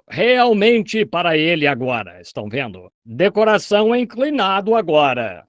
realmente para ele agora. Estão vendo? De coração inclinado agora.